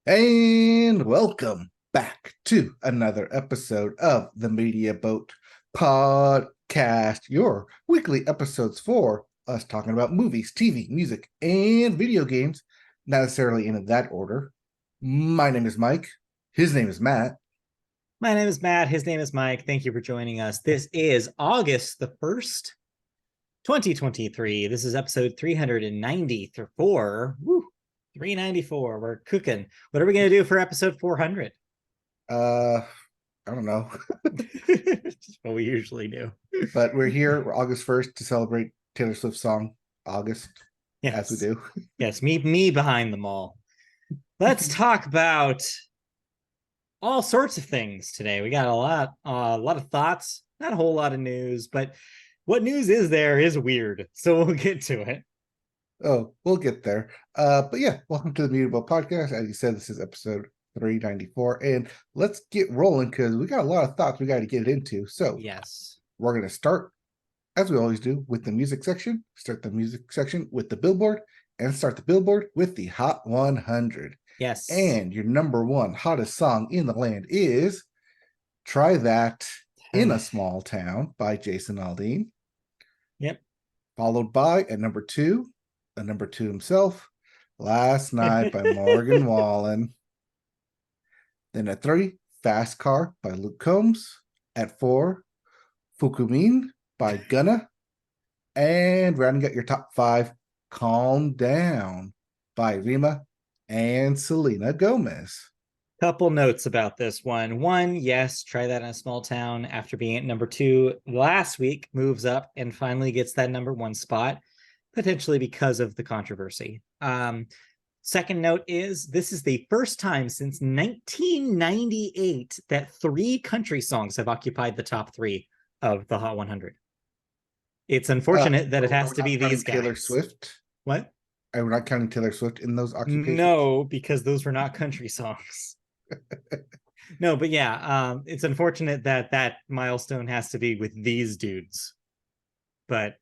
And welcome back to another episode of the Media Boat Podcast, your weekly episodes for us talking about movies, TV, music, and video games, not necessarily in that order. My name is Mike. His name is Matt. My name is Matt. His name is Mike. Thank you for joining us. This is August the 1st, 2023. This is episode 394. Woo, 394. We're cooking. What are we going to do for episode 400? I don't know. Just what we usually do. But we're here, we're August 1st to celebrate Taylor Swift's song, August, as we do. Yes, me behind them all. Let's talk about all sorts of things today. We got a lot of thoughts, not a whole lot of news, but what news is there is weird. So we'll get to it. Oh, we'll get there. But yeah, welcome to the Mutable Podcast. As you said, this is episode 394, and let's get rolling because we got a lot of thoughts we got to get into. So yes, we're going to start, as we always do, with the music section. Start the music section with the Billboard, and start the Billboard with the Hot 100. Yes. And your number one hottest song in the land is Try That in a Small Town by Jason Aldean. Yep. Followed by at number two himself, Last Night by Morgan Wallen. Then at 3, Fast Car by Luke Combs. At 4, Fukumin by Gunna. And rounding out your top 5, Calm Down by Rima and Selena Gomez. Couple notes about this one. One, yes, Try That in a Small Town, after being at number 2 last week, moves up and finally gets that number 1 spot, potentially because of the controversy. Second note is this is the first time since 1998 that 3 country songs have occupied the top 3 of the Hot 100. It's unfortunate that it has to be these guys. Taylor Swift? What? Are we not counting Taylor Swift in those occupations? No, because those were not country songs. No, but yeah, it's unfortunate that that milestone has to be with these dudes. But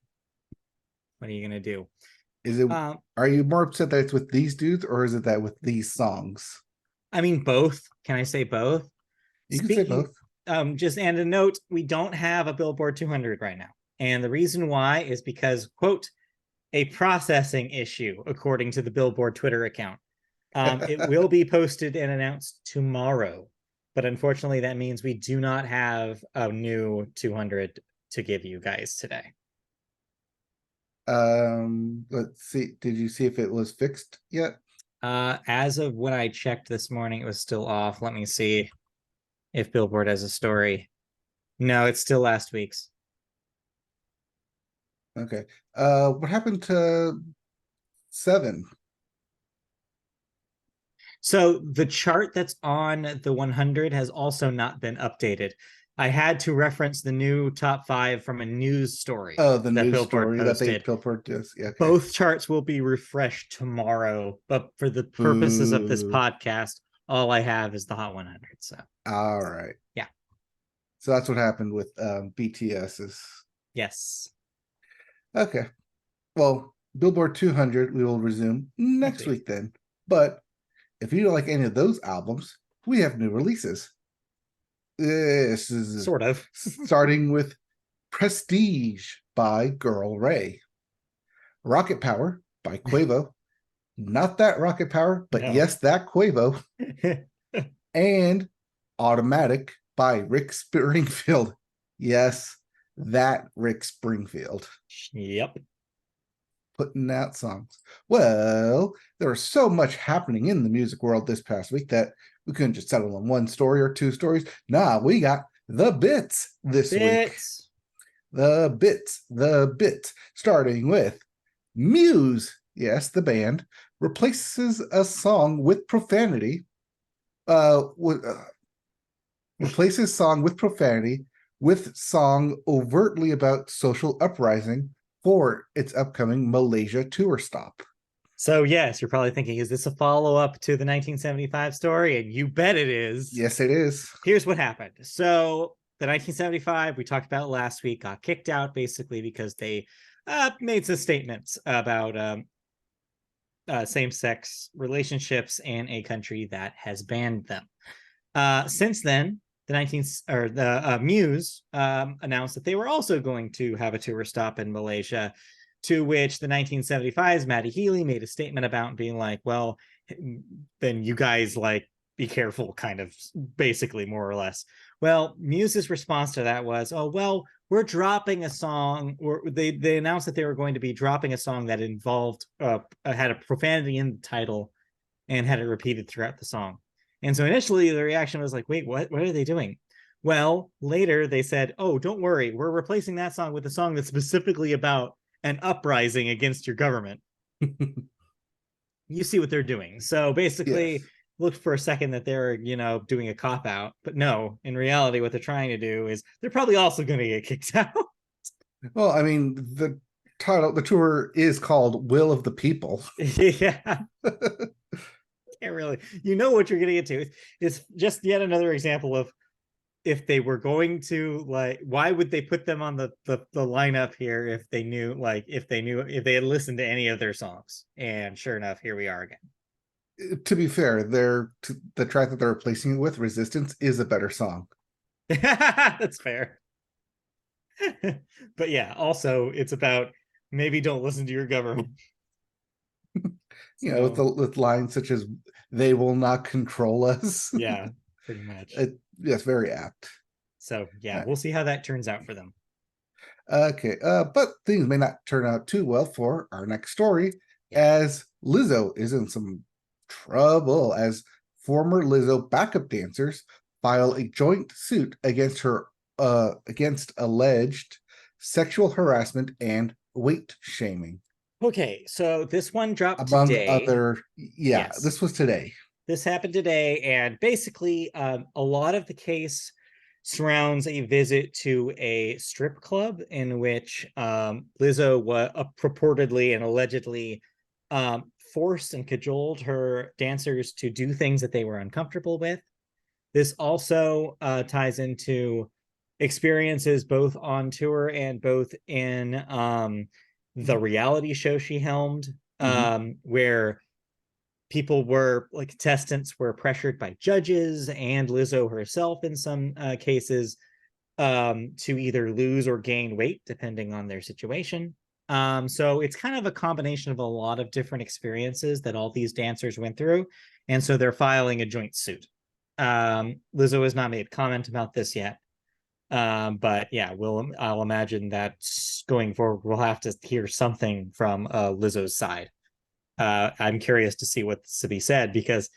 what are you gonna do? Is it? Are you more upset that it's with these dudes, or is it that with these songs? I mean, both. Can I say both? You can say both. Just and a note: we don't have a Billboard 200 right now, and the reason why is because, quote, a processing issue, according to the Billboard Twitter account. It will be posted and announced tomorrow, but unfortunately, that means we do not have a new 200 to give you guys today. Let's see. Did you see if it was fixed yet? As of when I checked this morning, it was still off. Let me see if Billboard has a story. No, it's still last week's. Okay. What happened to 7? So the chart that's on the 100 has also not been updated. I had to reference the new top 5 from a news story. Oh, the news story that Billboard does. Yeah. Okay. Both charts will be refreshed tomorrow, but for the purposes of this podcast, all I have is the Hot 100. So. All right. Yeah. So that's what happened with BTS's. Yes. Okay. Well, Billboard 200 we will resume next week then. But if you don't like any of those albums, we have new releases. This is sort of starting with Prestige by Girl Ray, Rocket Power by Quavo, not that Rocket Power, but yes, that Quavo, and Automatic by Rick Springfield. Yes, that Rick Springfield. Yep. Putting out songs. Well, there was so much happening in the music world this past week that we couldn't just settle on one story or 2 stories. Nah, we got the bits this week. The bits. Starting with Muse. Yes, the band replaces a song with profanity. Replaces song with profanity with song overtly about social uprising for its upcoming Malaysia tour stop. So yes, you're probably thinking, is this a follow-up to the 1975 story? And you bet it is. Yes, it is. Here's what happened. So the 1975 we talked about last week got kicked out basically because they made some statements about same-sex relationships in a country that has banned them. Since then, the Muse announced that they were also going to have a tour stop in Malaysia, to which the 1975's Matty Healy made a statement about being like, well, then you guys like be careful, kind of, basically, more or less. Well, Muse's response to that was, oh, well, we're dropping a song, or they announced that they were going to be dropping a song that involved had a profanity in the title and had it repeated throughout the song. And so initially the reaction was like, wait, what are they doing? Well, later they said, oh, don't worry, we're replacing that song with a song that's specifically about an uprising against your government. You see what they're doing. So basically, Yes. looked for a second that they're, doing a cop out, but no, in reality, what they're trying to do is they're probably also going to get kicked out. Well, I mean, the tour is called Will of the People. Yeah. Can't really, what you're getting into. It's just yet another example of, if they were going to, like, why would they put them on the lineup here if they knew, if they had listened to any of their songs? And sure enough, here we are again. To be fair, the track that they're replacing it with, Resistance, is a better song. That's fair. But yeah, also it's about, maybe don't listen to your government. With lines such as "They will not control us." Yeah, pretty much. Yes, very apt. So yeah, we'll see how that turns out for them. Okay, but things may not turn out too well for our next story, as Lizzo is in some trouble, as former Lizzo backup dancers file a joint suit against her against alleged sexual harassment and weight shaming. Okay, so this one dropped Among today. other, Yes. This was today. This happened today, and basically, a lot of the case surrounds a visit to a strip club in which Lizzo purportedly and allegedly forced and cajoled her dancers to do things that they were uncomfortable with. This also ties into experiences both on tour and both in the reality show she helmed, where people were, like, contestants were pressured by judges and Lizzo herself in some cases to either lose or gain weight depending on their situation. So it's kind of a combination of a lot of different experiences that all these dancers went through, and so they're filing a joint suit. Lizzo has not made comment about this yet, but yeah, I'll imagine that going forward we'll have to hear something from Lizzo's side. I'm curious to see what's to be said, because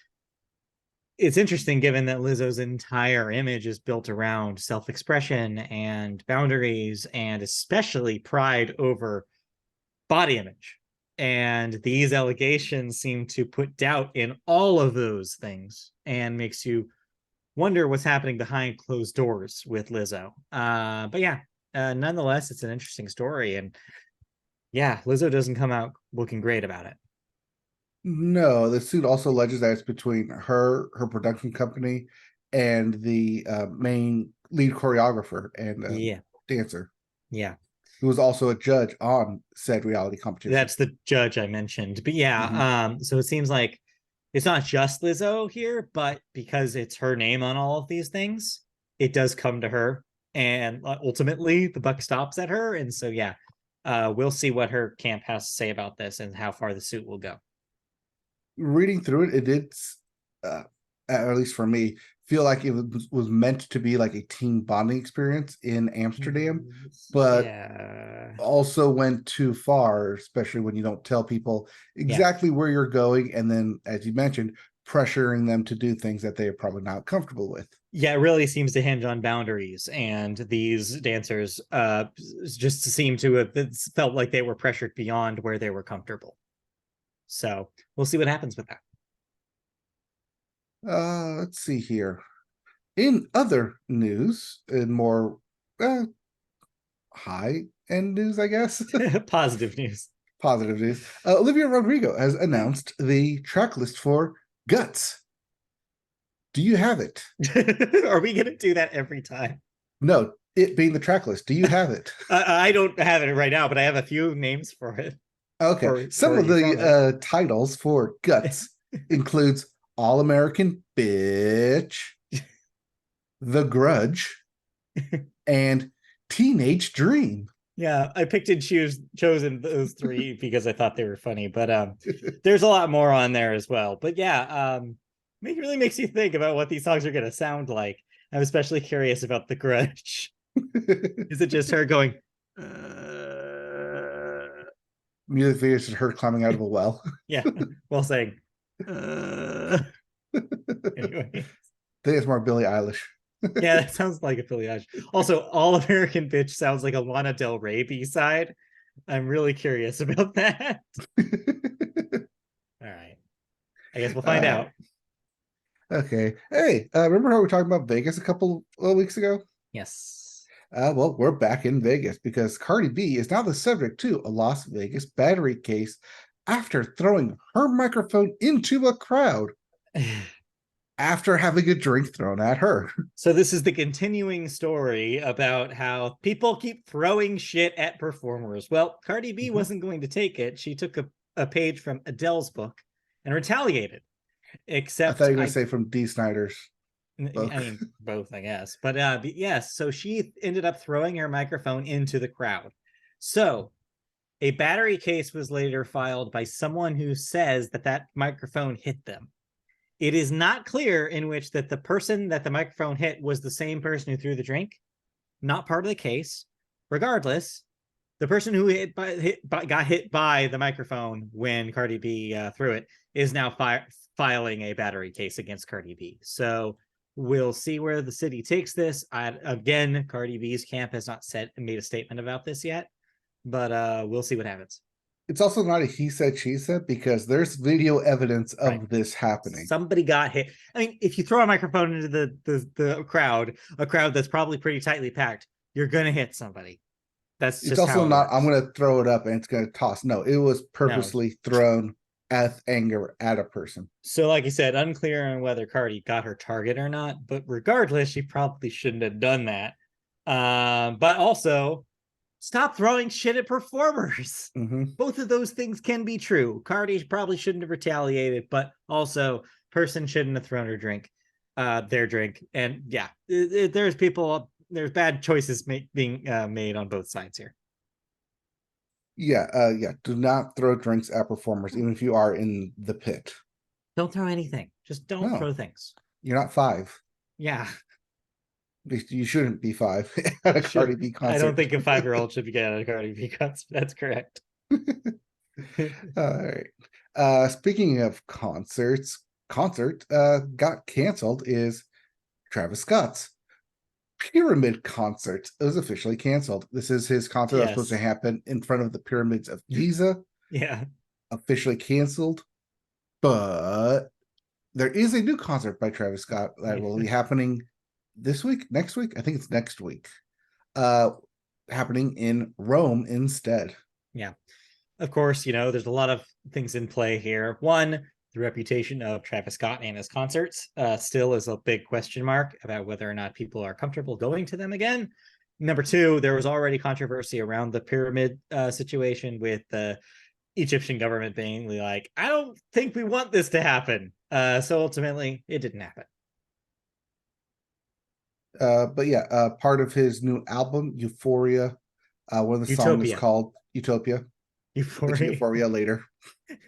it's interesting given that Lizzo's entire image is built around self-expression and boundaries, and especially pride over body image. And these allegations seem to put doubt in all of those things and makes you wonder what's happening behind closed doors with Lizzo. But yeah, nonetheless, it's an interesting story. And yeah, Lizzo doesn't come out looking great about it. No, the suit also alleges that it's between her production company, and the main lead choreographer and dancer. Yeah. Who was also a judge on said reality competition. That's the judge I mentioned. But yeah, so it seems like it's not just Lizzo here, but because it's her name on all of these things, it does come to her. And ultimately, the buck stops at her. And so, yeah, we'll see what her camp has to say about this and how far the suit will go. Reading through it, it did, at least for me, feel like it was meant to be like a team bonding experience in Amsterdam, but also went too far, especially when you don't tell people exactly where you're going, and then, as you mentioned, pressuring them to do things that they are probably not comfortable with. Yeah, it really seems to hinge on boundaries, and these dancers just seem to have felt like they were pressured beyond where they were comfortable. So we'll see what happens with that. Let's see here. In other news, in more high-end news, I guess. Positive news. Positive news. Olivia Rodrigo has announced the track list for Guts. Do you have it? Are we going to do that every time? No, it being the track list. Do you have it? I don't have it right now, but I have a few names for it. Okay. Some for of you from it. the titles for Guts includes All American Bitch, The Grudge, and Teenage Dream. Yeah, I picked and chosen those three because I thought they were funny, but there's a lot more on there as well. But yeah, it really makes you think about what these songs are gonna sound like. I'm especially curious about The Grudge. Is it just her going, Music video is her climbing out of a well. yeah, while saying, anyway. I think it's more Billie Eilish. Yeah, that sounds like a Billie Eilish. Also, All American Bitch sounds like a Lana Del Rey B-side. I'm really curious about that. All right. I guess we'll find uh, out. okay. Hey, remember how we were talking about Vegas a couple of weeks ago? Yes. Well, we're back in Vegas because Cardi B is now the subject to a Las Vegas battery case after throwing her microphone into a crowd after having a drink thrown at her. So this is the continuing story about how people keep throwing shit at performers. Well, Cardi B Mhm. wasn't going to take it. She took a page from Adele's book and retaliated. I thought Except you were going to I say from D. Snyder's I book. mean, both, I guess. But yes, so she ended up throwing her microphone into the crowd. So a battery case was later filed by someone who says that that microphone hit them. It is not clear in which that the person that the microphone hit was the same person who threw the drink. Not part of the case. Regardless, the person who got hit by the microphone when Cardi B threw it is now filing a battery case against Cardi B. So we'll see where the city takes this. Again, Cardi B's camp has not made a statement about this yet, but we'll see what happens. It's also not a he said, she said because there's video evidence Right. of this happening. Somebody got hit. I mean, if you throw a microphone into the crowd, a crowd that's probably pretty tightly packed, you're gonna hit somebody. That's It's just also how it not, I'm works. going to throw it up and it's going to toss. No, it was No. purposely thrown at anger at a person. So, like you said, unclear on whether Cardi got her target or not, but regardless, she probably shouldn't have done that. But also, stop throwing shit at performers. Mm-hmm. Both of those things can be true. Cardi probably shouldn't have retaliated, but also, person shouldn't have thrown their drink. And yeah, there's bad choices being made on both sides here. Yeah. Do not throw drinks at performers, even if you are in the pit. Don't throw anything. Just don't No, throw things. you're not five. Yeah, You shouldn't be five at a Cardi should B I don't concert. think a 5-year-old should be getting a Cardi B concert. That's correct. All right. Speaking of concert got canceled is Travis Scott's Pyramid concert. It was officially canceled. This is his concert that was supposed to Yes. happen in front of the pyramids of Giza. Yeah. Officially canceled, but there is a new concert by Travis Scott that will be happening this week, next week. I think it's next week. Happening in Rome instead. Yeah. Of course, there's a lot of things in play here. One, the reputation of Travis Scott and his concerts still is a big question mark about whether or not people are comfortable going to them again. Number two, there was already controversy around the pyramid situation with the Egyptian government being like, I don't think we want this to happen. So ultimately, it didn't happen. But yeah, part of his new album, Euphoria. One of the songs is Utopia. called Utopia. Get to Euphoria. Euphoria later.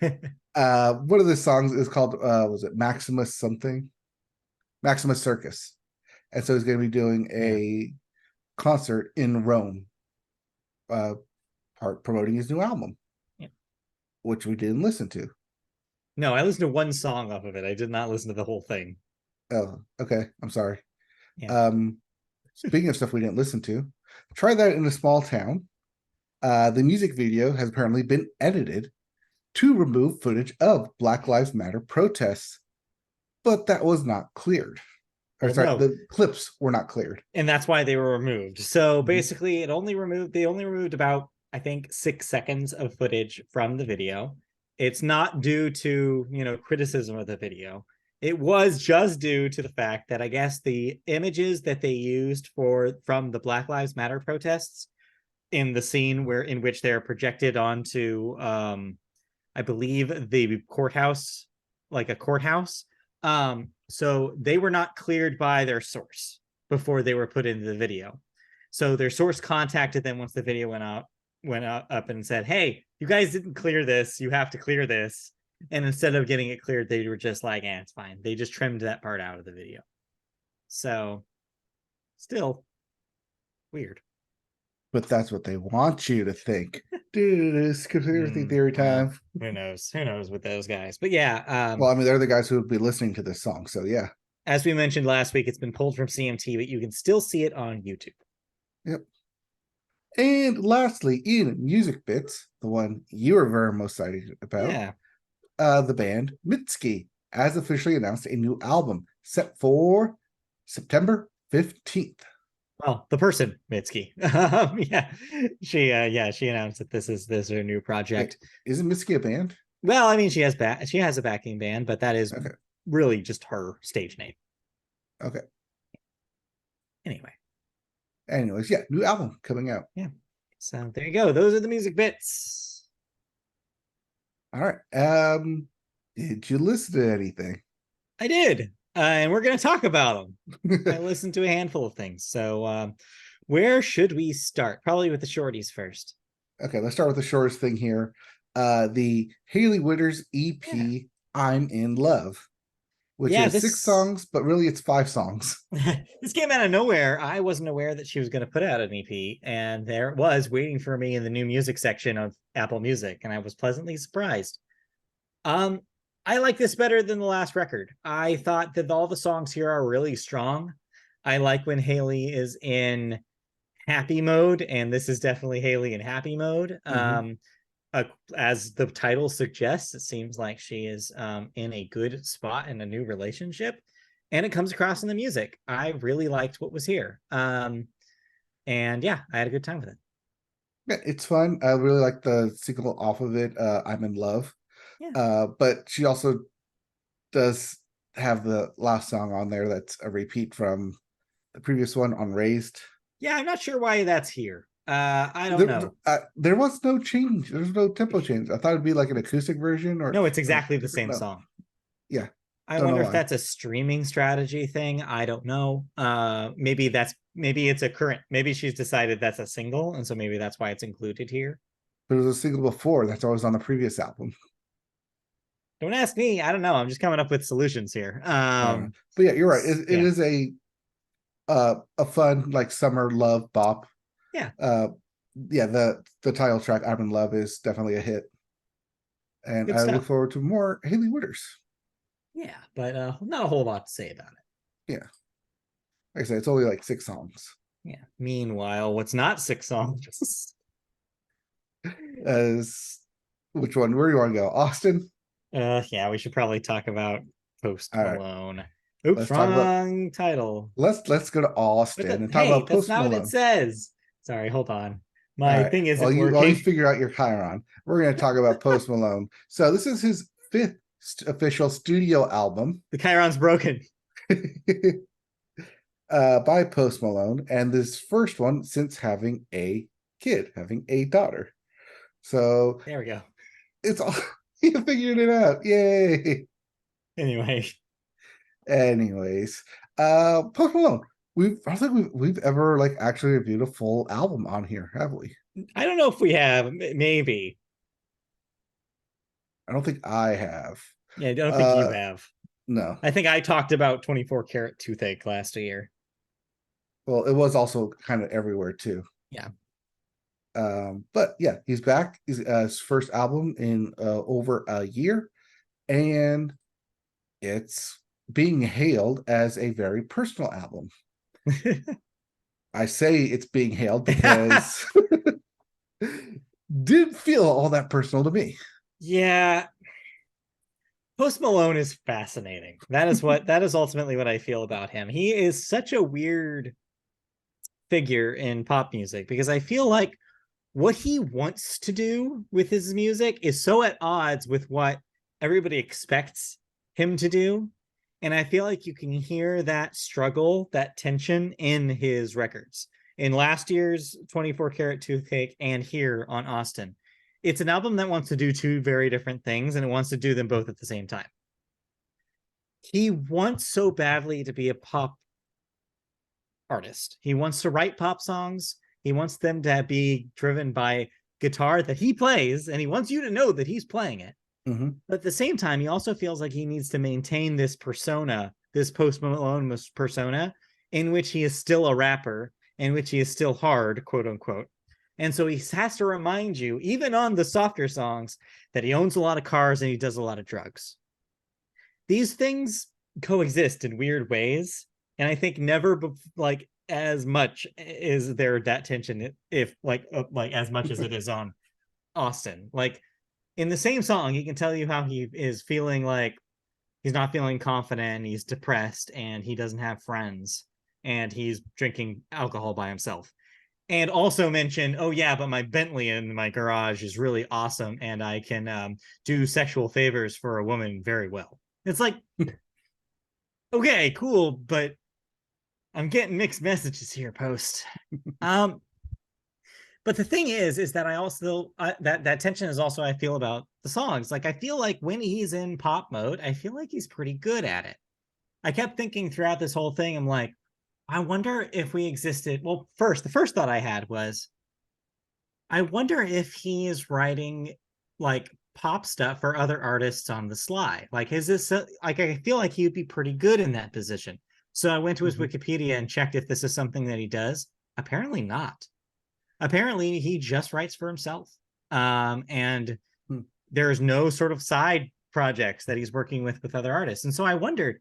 One of the songs is called was it Maximus something? Maximus Circus. And so he's going to be doing a concert in Rome, promoting his new album, Yeah. which we didn't listen to. No, I listened to one song off of it. I did not listen to the whole thing. Oh, okay. I'm sorry. Yeah. Speaking of stuff we didn't listen to, try that in a small town. The music video has apparently been edited to remove footage of Black Lives Matter protests, but that was not cleared. Or Well, sorry, no. the clips were not cleared. And that's why they were removed. So Mhm. basically, they only removed about, I think, 6 seconds of footage from the video. It's not due to, criticism of the video. It was just due to the fact that I guess the images that they used from the Black Lives Matter protests in the scene in which they're projected onto I believe the courthouse, like a courthouse. So they were not cleared by their source before they were put into the video. So their source contacted them once the video went up and said, "Hey, you guys didn't clear this. You have to clear this." And instead of getting it cleared, they were just like, it's fine. They just trimmed that part out of the video. So still weird. But that's what they want you to think. Dude, it's conspiracy theory Well, time. who knows? Who knows with those guys? But yeah, Well, I mean, they're the guys who would be listening to this song. So yeah. as we mentioned last week, it's been pulled from CMT, but you can still see it on YouTube. Yep. And lastly, in music bits, the one you are very most excited about, Yeah. The band Mitski has officially announced a new album set for September 15th. Well, the person Mitski. She announced that this is her new project. Wait, isn't Mitski a band? Well, I mean, she has a backing band, but that is Okay. really just her stage name. Okay. Anyway. Anyways, yeah, new album coming out. Yeah. So there you go. Those are the music bits. All right. Did you listen to anything? I did. And we're going to talk about them. I listened to a handful of things. So where should we start? Probably with the shorties first. Okay, let's start with the shortest thing here. The Hailey Whitters EP, I'm in Love, which is 6 songs, but really it's 5 songs. This came out of nowhere. I wasn't aware that she was going to put out an EP, and there it was waiting for me in the new music section of Apple Music, and I was pleasantly surprised. I like this better than the last record. I thought that all the songs here are really strong. I like when Hailey is in happy mode, and this is definitely Hailey in happy mode. As the title suggests, it seems like she is in a good spot in a new relationship, and it comes across in the music. I really liked what was here. And yeah, I had a good time with it. Yeah, it's fun. I really like the single off of it, I'm in Love. Yeah. But she also does have the last song on there that's a repeat from the previous one on Raised. Yeah, I'm not sure why that's here. I don't know. There was no change. There's no tempo change. I thought it'd be like an acoustic version or no, it's exactly the same song. Yeah. I wonder if that's a streaming strategy thing. I don't know. Maybe it's a current, maybe she's decided that's a single, and so maybe that's why it's included here. There was a single before that's always on the previous album. Don't ask me. I don't know. I'm just coming up with solutions here. But yeah, you're right. It is a fun like summer love bop. Yeah. Yeah, the title track I'm in Love is definitely a hit. And Good I stuff. look forward to more Hailey Whitters. Yeah, but not a whole lot to say about it. Yeah. Like I said, it's only like 6 songs. Yeah. Meanwhile, what's not 6 songs? As which one? Where do you want to go? Austin? Yeah, we should probably talk about Post Malone. Right. Oops, let's wrong title. Let's go to Austin and talk about Post Malone. That's not what it says. Sorry, hold on. My thing isn't working. While you figure out your Chiron, we're going to talk about Post Malone. So this is his 5th official studio album. The Chiron's broken. By Post Malone, and this first one since having a daughter. So there we go. It's all you figured it out. Yay. Anyways, Post Malone. I don't think we've ever like actually reviewed a full album on here, have we? I don't know if we have. Maybe. I don't think I have. Yeah, I don't think you have. No. I think I talked about 24 Karat Toothache last year. Well, it was also kind of everywhere too. Yeah. But yeah, he's back. He's his first album in over a year, and it's being hailed as a very personal album. I say it's being hailed because didn't feel all that personal to me. Yeah. Post Malone is fascinating. That is ultimately what I feel about him. He is such a weird figure in pop music because I feel like what he wants to do with his music is so at odds with what everybody expects him to do. And I feel like you can hear that struggle, that tension in his records. in last year's 24 Karat Toothcake and here on Austin. It's an album that wants to do two very different things, and it wants to do them both at the same time. He wants so badly to be a pop artist. He wants to write pop songs. He wants them to be driven by guitar that he plays, and he wants you to know that he's playing it. Mm-hmm. But at the same time, he also feels like he needs to maintain this persona, this Post Malone persona, in which he is still a rapper, in which he is still hard, quote unquote. And so he has to remind you, even on the softer songs, that he owns a lot of cars and he does a lot of drugs. These things coexist in weird ways, and I think never like as much is there that tension, if like as much as it is on Austin. Like in the same song, he can tell you how he is feeling like he's not feeling confident, he's depressed, and he doesn't have friends, and he's drinking alcohol by himself. And also mention, oh yeah, but my Bentley in my garage is really awesome, and I can do sexual favors for a woman very well. It's like, okay, cool, but I'm getting mixed messages here, Post. But the thing is that I also that tension is also I feel about the songs. Like I feel like when he's in pop mode, I feel like he's pretty good at it. I kept thinking throughout this whole thing, I'm like, I wonder if we existed. Well, the first thought I had was, I wonder if he is writing like pop stuff for other artists on the sly. Like, is this like I feel like he would be pretty good in that position. So I went to his Wikipedia and checked if this is something that he does. Apparently not. Apparently he just writes for himself. And there's no sort of side projects that he's working with other artists. And so I wondered,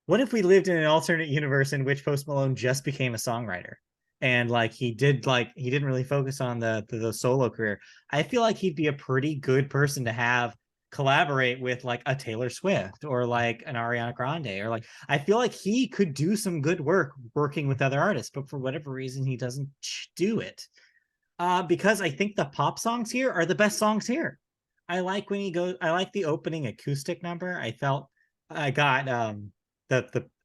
what if we lived in an alternate universe in which Post Malone just became a songwriter? And like he didn't really focus on the solo career. I feel like he'd be a pretty good person to have collaborate with like a Taylor Swift or like an Ariana Grande, or like I feel like he could do some good work working with other artists, but for whatever reason he doesn't do it. Because I think the pop songs here are the best songs here. I like when he goes, I like the opening acoustic number. I felt I got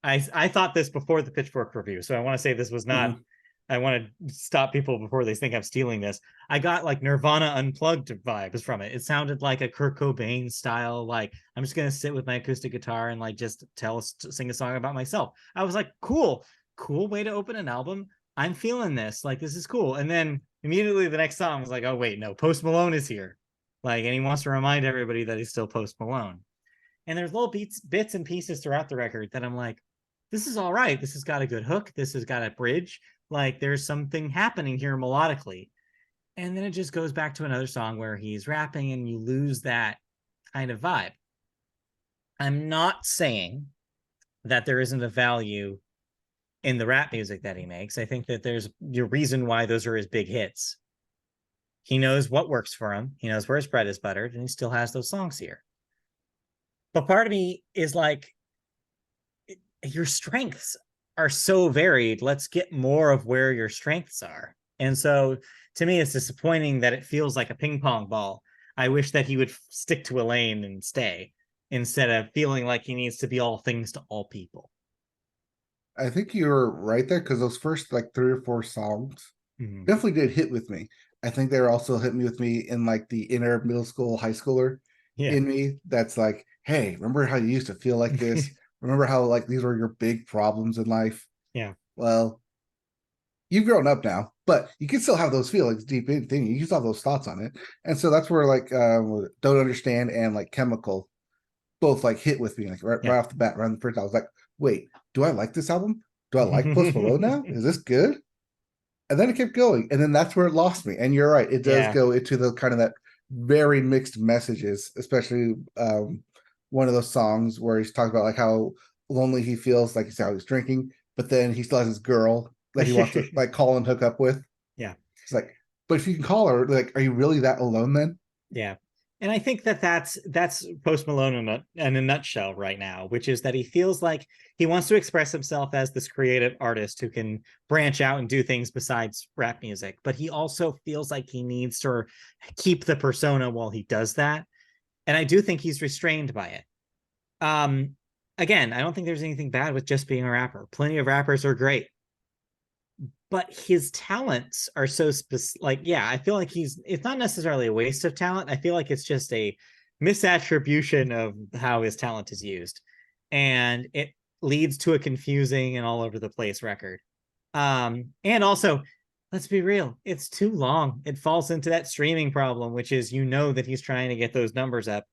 I thought this before the Pitchfork review, so I want to say this was not. I want to stop people before they think I'm stealing this. I got like Nirvana Unplugged vibes from it. It sounded like a Kurt Cobain style, like I'm just gonna sit with my acoustic guitar and like just sing a song about myself. I was like, cool way to open an album. I'm feeling this, like this is cool. And then immediately the next song was like, oh wait, no, Post Malone is here, like, and he wants to remind everybody that he's still Post Malone. And there's little bits and pieces throughout the record that I'm like, this is all right. This has got a good hook. This has got a bridge. Like there's something happening here melodically. And then it just goes back to another song where he's rapping and you lose that kind of vibe. I'm not saying that there isn't a value in the rap music that he makes. I think that there's a reason why those are his big hits. He knows what works for him. He knows where his bread is buttered, and he still has those songs here. But part of me is like, your strengths are so varied. Let's get more of where your strengths are. And so to me, it's disappointing that it feels like a ping pong ball. I wish that he would stick to a lane and stay instead of feeling like he needs to be all things to all people. I think you're right there because those first like 3 or 4 songs definitely did hit with me. I think they were also hitting me with me in like the inner middle school, high schooler in me. That's like, hey, remember how you used to feel like this? Remember how like these were your big problems in life? Yeah. Well, you've grown up now, but you can still have those feelings deep in thing. You can still have those thoughts on it. And so that's where like Don't Understand and like Chemical both like hit with me like right off the bat, right on the first. I was like, wait, do I like this album? Do I like Post Malone now? Is this good? And then it kept going, and then that's where it lost me. And you're right, it does go into the kind of that very mixed messages, especially one of those songs where he's talking about like how lonely he feels, like he's how he's drinking, but then he still has his girl that he wants to like call and hook up with. Yeah. It's like, but if you can call her, like, are you really that alone then? Yeah. And I think that that's Post Malone in a nutshell right now, which is that he feels like he wants to express himself as this creative artist who can branch out and do things besides rap music. But he also feels like he needs to keep the persona while he does that. And I do think he's restrained by it. Again, I don't think there's anything bad with just being a rapper. Plenty of rappers are great. but his talents are so specific. Like, yeah, I feel like it's not necessarily a waste of talent. I feel like it's just a misattribution of how his talent is used. And it leads to a confusing and all over the place record. And also, let's be real, it's too long. It falls into that streaming problem, which is that he's trying to get those numbers up,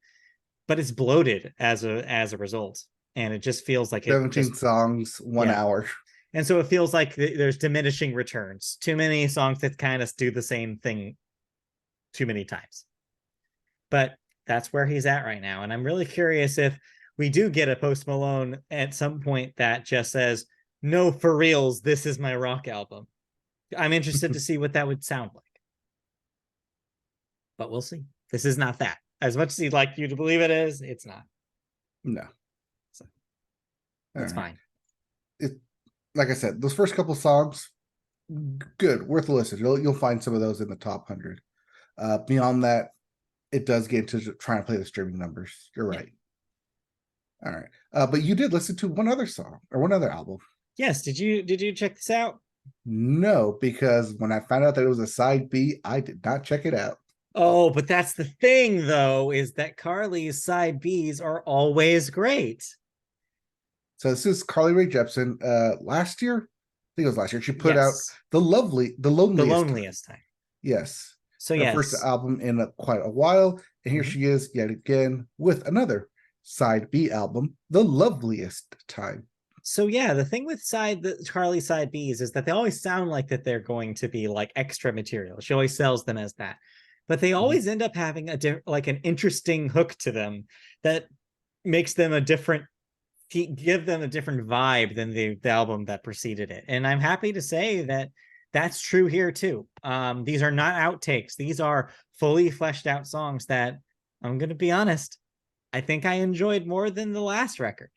but it's bloated as a result. And it just feels like it 17 just songs, 1 yeah. hour. And so it feels like there's diminishing returns. Too many songs that kind of do the same thing too many times. But that's where he's at right now. And I'm really curious if we do get a Post Malone at some point that just says, no, for reals, this is my rock album. I'm interested to see what that would sound like. But we'll see. This is not that. As much as he'd like you to believe it is, it's not. No. So that's fine. It, like I said, those first couple songs, good, worth a listen. You'll find some of those in the top 100. Beyond that, it does get into trying to play the streaming numbers. You're right. All right. But you did listen to one other song or one other album. Yes. Did you check this out? No, because when I found out that it was a side B, I did not check it out. Oh, but that's the thing, though, is that Carly's side Bs are always great. So this is Carly Rae Jepsen. Last year, I think it was last year, she put out Yes. the loneliest time. Yes. So Her first album in quite a while. And here she is yet again with another side B album, The Loveliest Time. So yeah, the thing with the Carly side Bs is that they always sound like that they're going to be like extra material. She always sells them as that, but they always end up having like an interesting hook to them that makes them give them a different vibe than the album that preceded it. And I'm happy to say that that's true here too. These are not outtakes. These are fully fleshed out songs that, I'm going to be honest, I think I enjoyed more than the last record.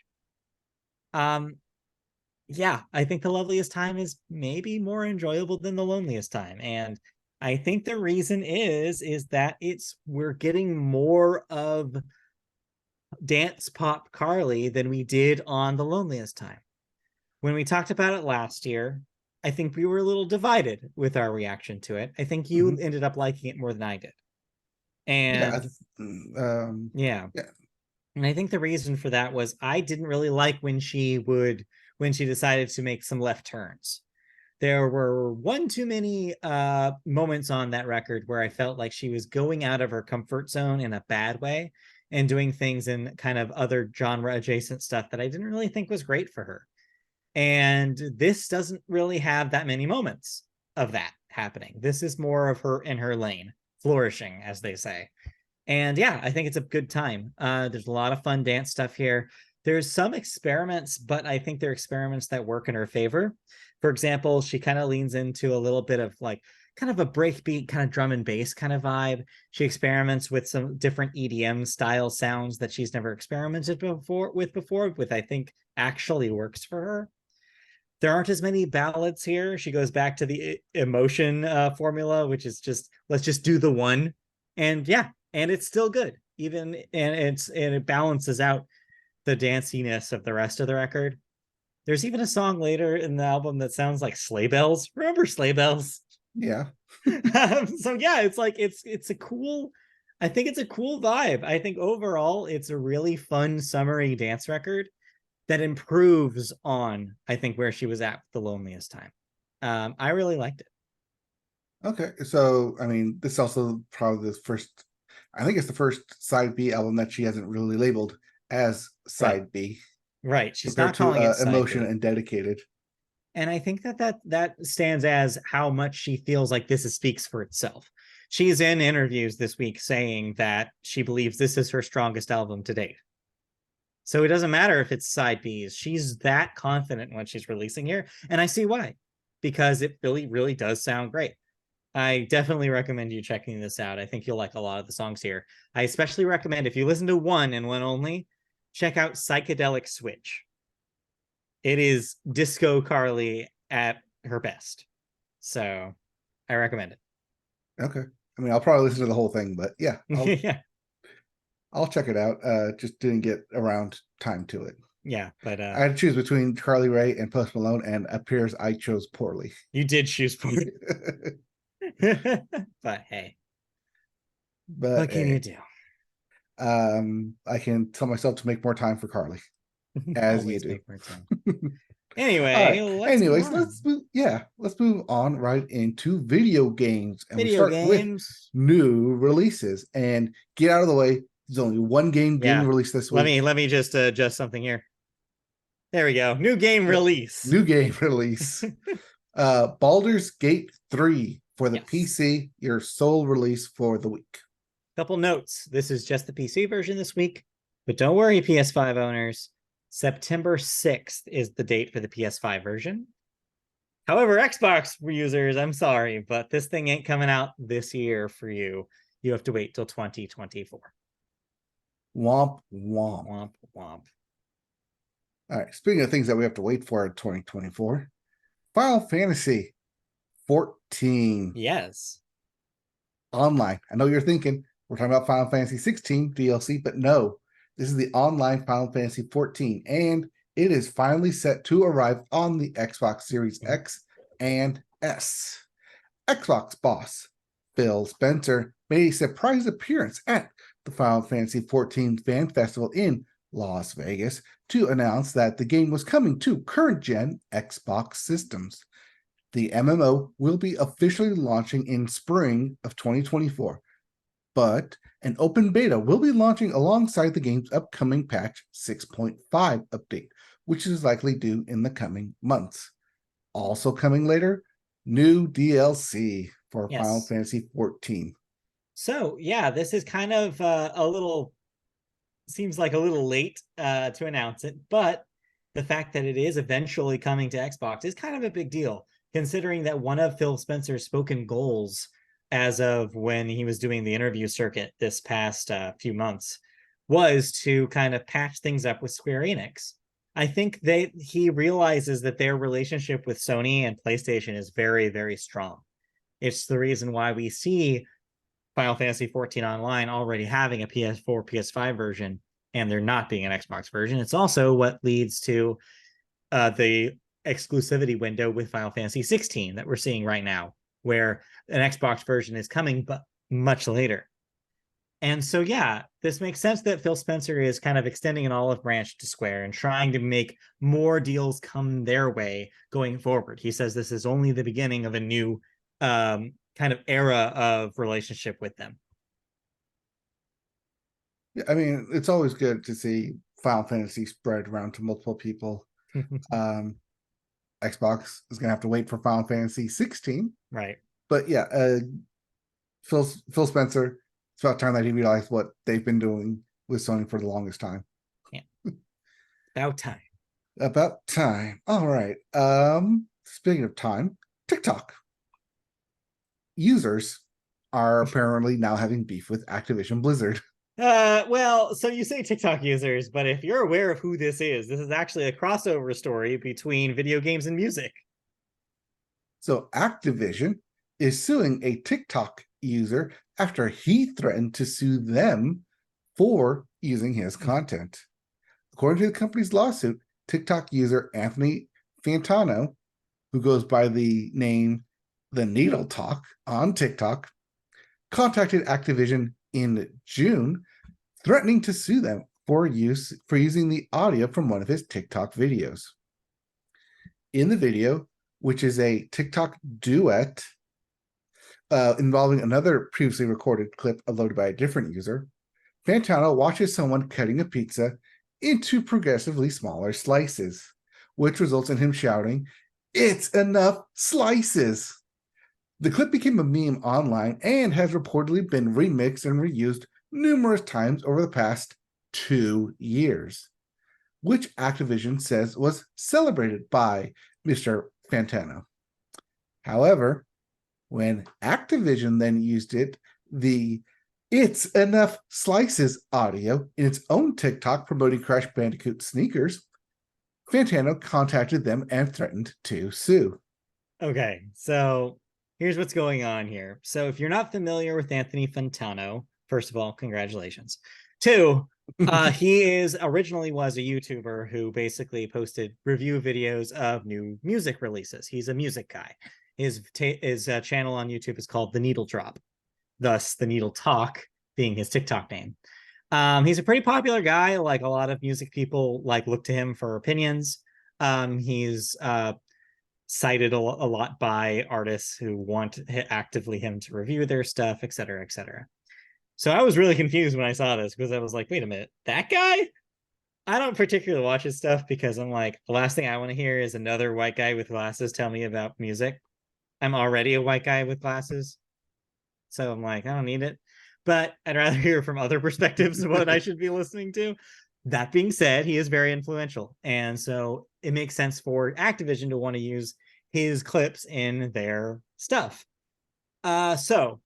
Yeah, I think The Loveliest Time is maybe more enjoyable than The Loneliest Time. And I think the reason is that we're getting more of dance pop Carly than we did on The Loneliest Time. When we talked about it last year, I think we were a little divided with our reaction to it. I think you ended up liking it more than I did. And yeah. And I think the reason for that was I didn't really like when she decided to make some left turns. There were one too many moments on that record where I felt like she was going out of her comfort zone in a bad way and doing things in kind of other genre adjacent stuff that I didn't really think was great for her. And this doesn't really have that many moments of that happening. This is more of her in her lane, flourishing, as they say. And yeah, I think it's a good time. There's a lot of fun dance stuff here. There's some experiments, but I think they're experiments that work in her favor. For example, she kind of leans into a little bit of like kind of a breakbeat kind of drum and bass kind of vibe. She experiments with some different EDM style sounds that she's never experimented before, with I think actually works for her. There aren't as many ballads here. She goes back to the emotion formula, which is just, let's just do the one. And yeah, and it's still good. And it balances out the danciness of the rest of the record. There's even a song later in the album that sounds like sleigh bells. Remember sleigh bells? Yeah. So yeah, it's like it's a cool, I think it's a cool vibe. I think overall it's a really fun summery dance record that improves on, I think, where she was at the loneliest time. I really liked it. Okay. So I mean, this is also probably the first, I think it's the first side B album that she hasn't really labeled as side B. Right. She's compared not calling it Emotion B. and Dedicated. And I think that stands as how much she feels like this speaks for itself. She's in interviews this week saying that she believes this is her strongest album to date. So it doesn't matter if it's side Bs. She's that confident when she's releasing here. And I see why, because it really, really does sound great. I definitely recommend you checking this out. I think you'll like a lot of the songs here. I especially recommend, if you listen to one and one only, check out Psychedelic Switch. It is Disco Carly at her best. So I recommend it. Okay. I mean, I'll probably listen to the whole thing, but yeah, Yeah. I'll check it out. Just didn't get around time to it. Yeah, but I had to choose between Carly Rae and Post Malone, and appears I chose poorly. you did choose for but hey, But what can you hey, do? I can tell myself to make more time for Carly, as you Always do. make more time. All Anyway, right. let's move Anyways, on. let's move on right into video games, and we Video start with games. new releases. And get out of the way. There's only one game being Yeah. released this Let week. me let me just adjust something here. There we go. New game Yep. release. New game release. Baldur's Gate 3 for the Yes. PC, your sole release for the week. Couple notes. This is just the PC version this week, but don't worry, PS5 owners. September 6th is the date for the PS5 version. However, Xbox users, I'm sorry, but this thing ain't coming out this year for you. You have to wait till 2024. Womp womp. Womp womp. All right. Speaking of things that we have to wait for in 2024, Final Fantasy 14 Yes. online. I know you're thinking we're talking about Final Fantasy 16 DLC, but no, this is the online Final Fantasy 14, and it is finally set to arrive on the Xbox Series X and S. Xbox boss Phil Spencer made a surprise appearance at the Final Fantasy 14 Fan Festival in Las Vegas to announce that the game was coming to current gen Xbox systems. The MMO will be officially launching in spring of 2024, but an open beta will be launching alongside the game's upcoming patch 6.5 update, which is likely due in the coming months. Also coming later, new DLC for Final Yes. Fantasy 14. So, yeah, this is kind of a little, seems like a little late to announce it, but the fact that it is eventually coming to Xbox is kind of a big deal, considering that one of Phil Spencer's spoken goals as of when he was doing the interview circuit this past few months was to kind of patch things up with Square Enix. I think he realizes that their relationship with Sony and PlayStation is very, very strong. It's the reason why we see Final Fantasy 14 Online already having a PS4, PS5 version, and there not being an Xbox version. It's also what leads to the exclusivity window with Final Fantasy 16 that we're seeing right now, where an Xbox version is coming, but much later. And so, yeah, this makes sense that Phil Spencer is kind of extending an olive branch to Square and trying to make more deals come their way going forward. He says this is only the beginning of a new kind of era of relationship with them. Yeah, I mean, it's always good to see Final Fantasy spread around to multiple people. Um, Xbox is going to have to wait for Final Fantasy 16. Right. But yeah, Phil Spencer, it's about time that he realized what they've been doing with Sony for the longest time. Yeah. About time. About time. All right. Speaking of time, TikTok users are apparently now having beef with Activision Blizzard. Well, so you say TikTok users, but if you're aware of who this is actually a crossover story between video games and music. So Activision is suing a TikTok user after he threatened to sue them for using his content. According to the company's lawsuit, TikTok user Anthony Fantano, who goes by the name The Needle Talk on TikTok, contacted Activision in June, threatening to sue them for using the audio from one of his TikTok videos. In the video, which is a TikTok duet involving another previously recorded clip uploaded by a different user, Fantano watches someone cutting a pizza into progressively smaller slices, which results in him shouting, "It's enough slices!" The clip became a meme online and has reportedly been remixed and reused numerous times over the past 2 years, which Activision says was celebrated by Mr. Fantano. However, when Activision then used the "It's Enough Slices" audio in its own TikTok promoting Crash Bandicoot sneakers, Fantano contacted them and threatened to sue. Okay, so here's what's going on here. So if you're not familiar with Anthony Fantano, first of all, congratulations. Two, He is originally was a YouTuber who basically posted review videos of new music releases. He's a music guy. His channel on YouTube is called The Needle Drop, thus The Needle Talk being his TikTok name. He's a pretty popular guy. Like a lot of music people, like look to him for opinions. He's cited a lot by artists who want actively him to review their stuff, et cetera, et cetera. So I was really confused when I saw this because I was like, wait a minute, that guy? I don't particularly watch his stuff because I'm like, the last thing I want to hear is another white guy with glasses tell me about music. I'm already a white guy with glasses. So I'm like, I don't need it. But I'd rather hear from other perspectives of what I should be listening to. That being said, he is very influential. And so it makes sense for Activision to want to use his clips in their stuff. So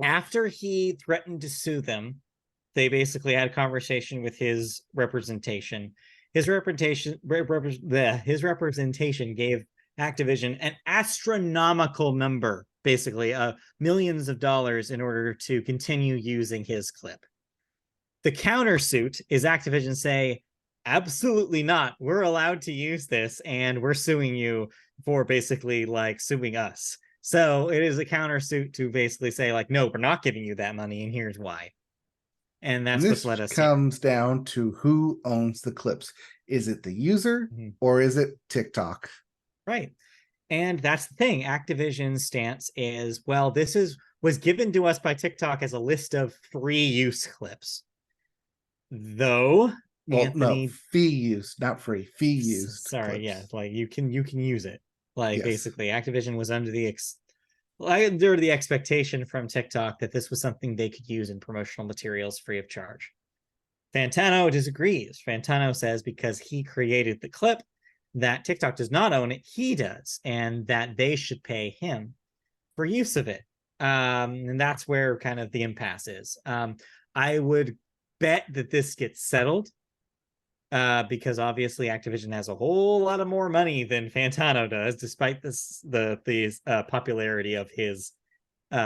after he threatened to sue them, they basically had a conversation with his representation. His representation gave Activision an astronomical number, basically, millions of dollars in order to continue using his clip. The countersuit is Activision say, absolutely not. We're allowed to use this, and we're suing you for basically like suing us. So it is a countersuit to basically say, like, no, we're not giving you that money, and here's why. And And that's what's this led us here. comes down to who owns the clips. Is it the user or is it TikTok? Right. And that's the thing. Activision's stance is, well, this was given to us by TikTok as a list of free use clips. Though Well, no, Anthony fee use, not free, fee used sorry, yeah, clips. like you can use it. Like Yes. basically Activision was under the expectation from TikTok that this was something they could use in promotional materials free of charge. Fantano disagrees. Fantano says because he created the clip, that TikTok does not own it, he does, and that they should pay him for use of it. And that's where kind of the impasse is. I would bet that this gets settled because obviously Activision has a whole lot of more money than Fantano does, despite the popularity of his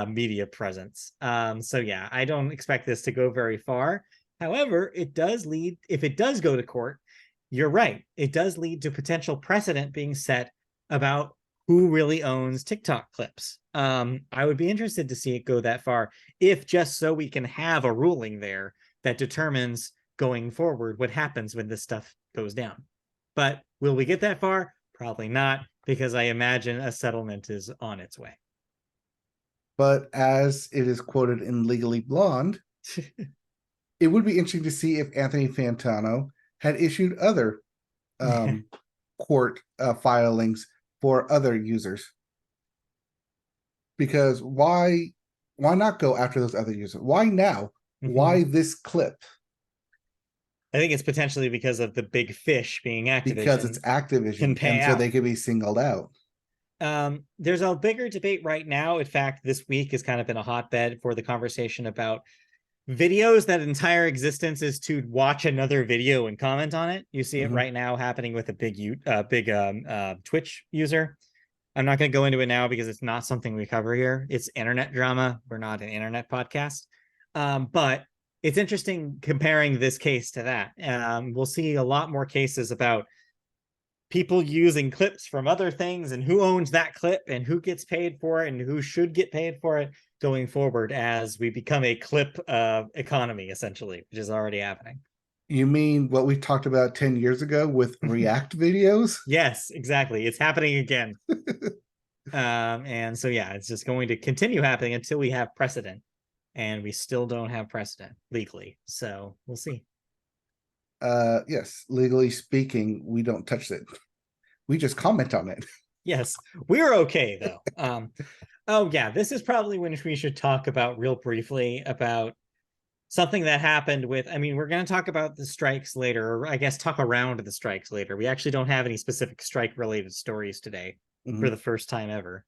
media presence. So yeah, I don't expect this to go very far. However, it does lead, if it does go to court, you're right. It does lead to potential precedent being set about who really owns TikTok clips. I would be interested to see it go that far, if just so we can have a ruling there that determines going forward what happens when this stuff goes down. But will we get that far? Probably not, because I imagine a settlement is on its way. But as it is quoted in Legally Blonde, it would be interesting to see if Anthony Fantano had issued other court filings for other users. Because why not go after those other users? Why now? Why this clip? I think it's potentially because of the big fish being Activision. Because it's Activision, can pay and so out. they could be singled out. There's a bigger debate right now. In fact, this week has kind of been a hotbed for the conversation about videos that entire existence is to watch another video and comment on it. You see it right now happening with a big Twitch user. I'm not going to go into it now because it's not something we cover here. It's internet drama. We're not an internet podcast. But it's interesting comparing this case to that. We'll see a lot more cases about people using clips from other things and who owns that clip and who gets paid for it and who should get paid for it going forward as we become a clip economy, essentially, which is already happening. You mean what we talked about 10 years ago with React videos? Yes, exactly. It's happening again. And so, yeah, it's just going to continue happening until we have precedent. And we still don't have precedent legally. So we'll see. Yes, legally speaking, we don't touch it. We just comment on it. Yes, we're okay, though. Oh, yeah, this is probably when we should talk about real briefly about something that happened with, I mean, we're going to talk about the strikes later, or I guess talk around the strikes later. We actually don't have any specific strike related stories today for the first time ever,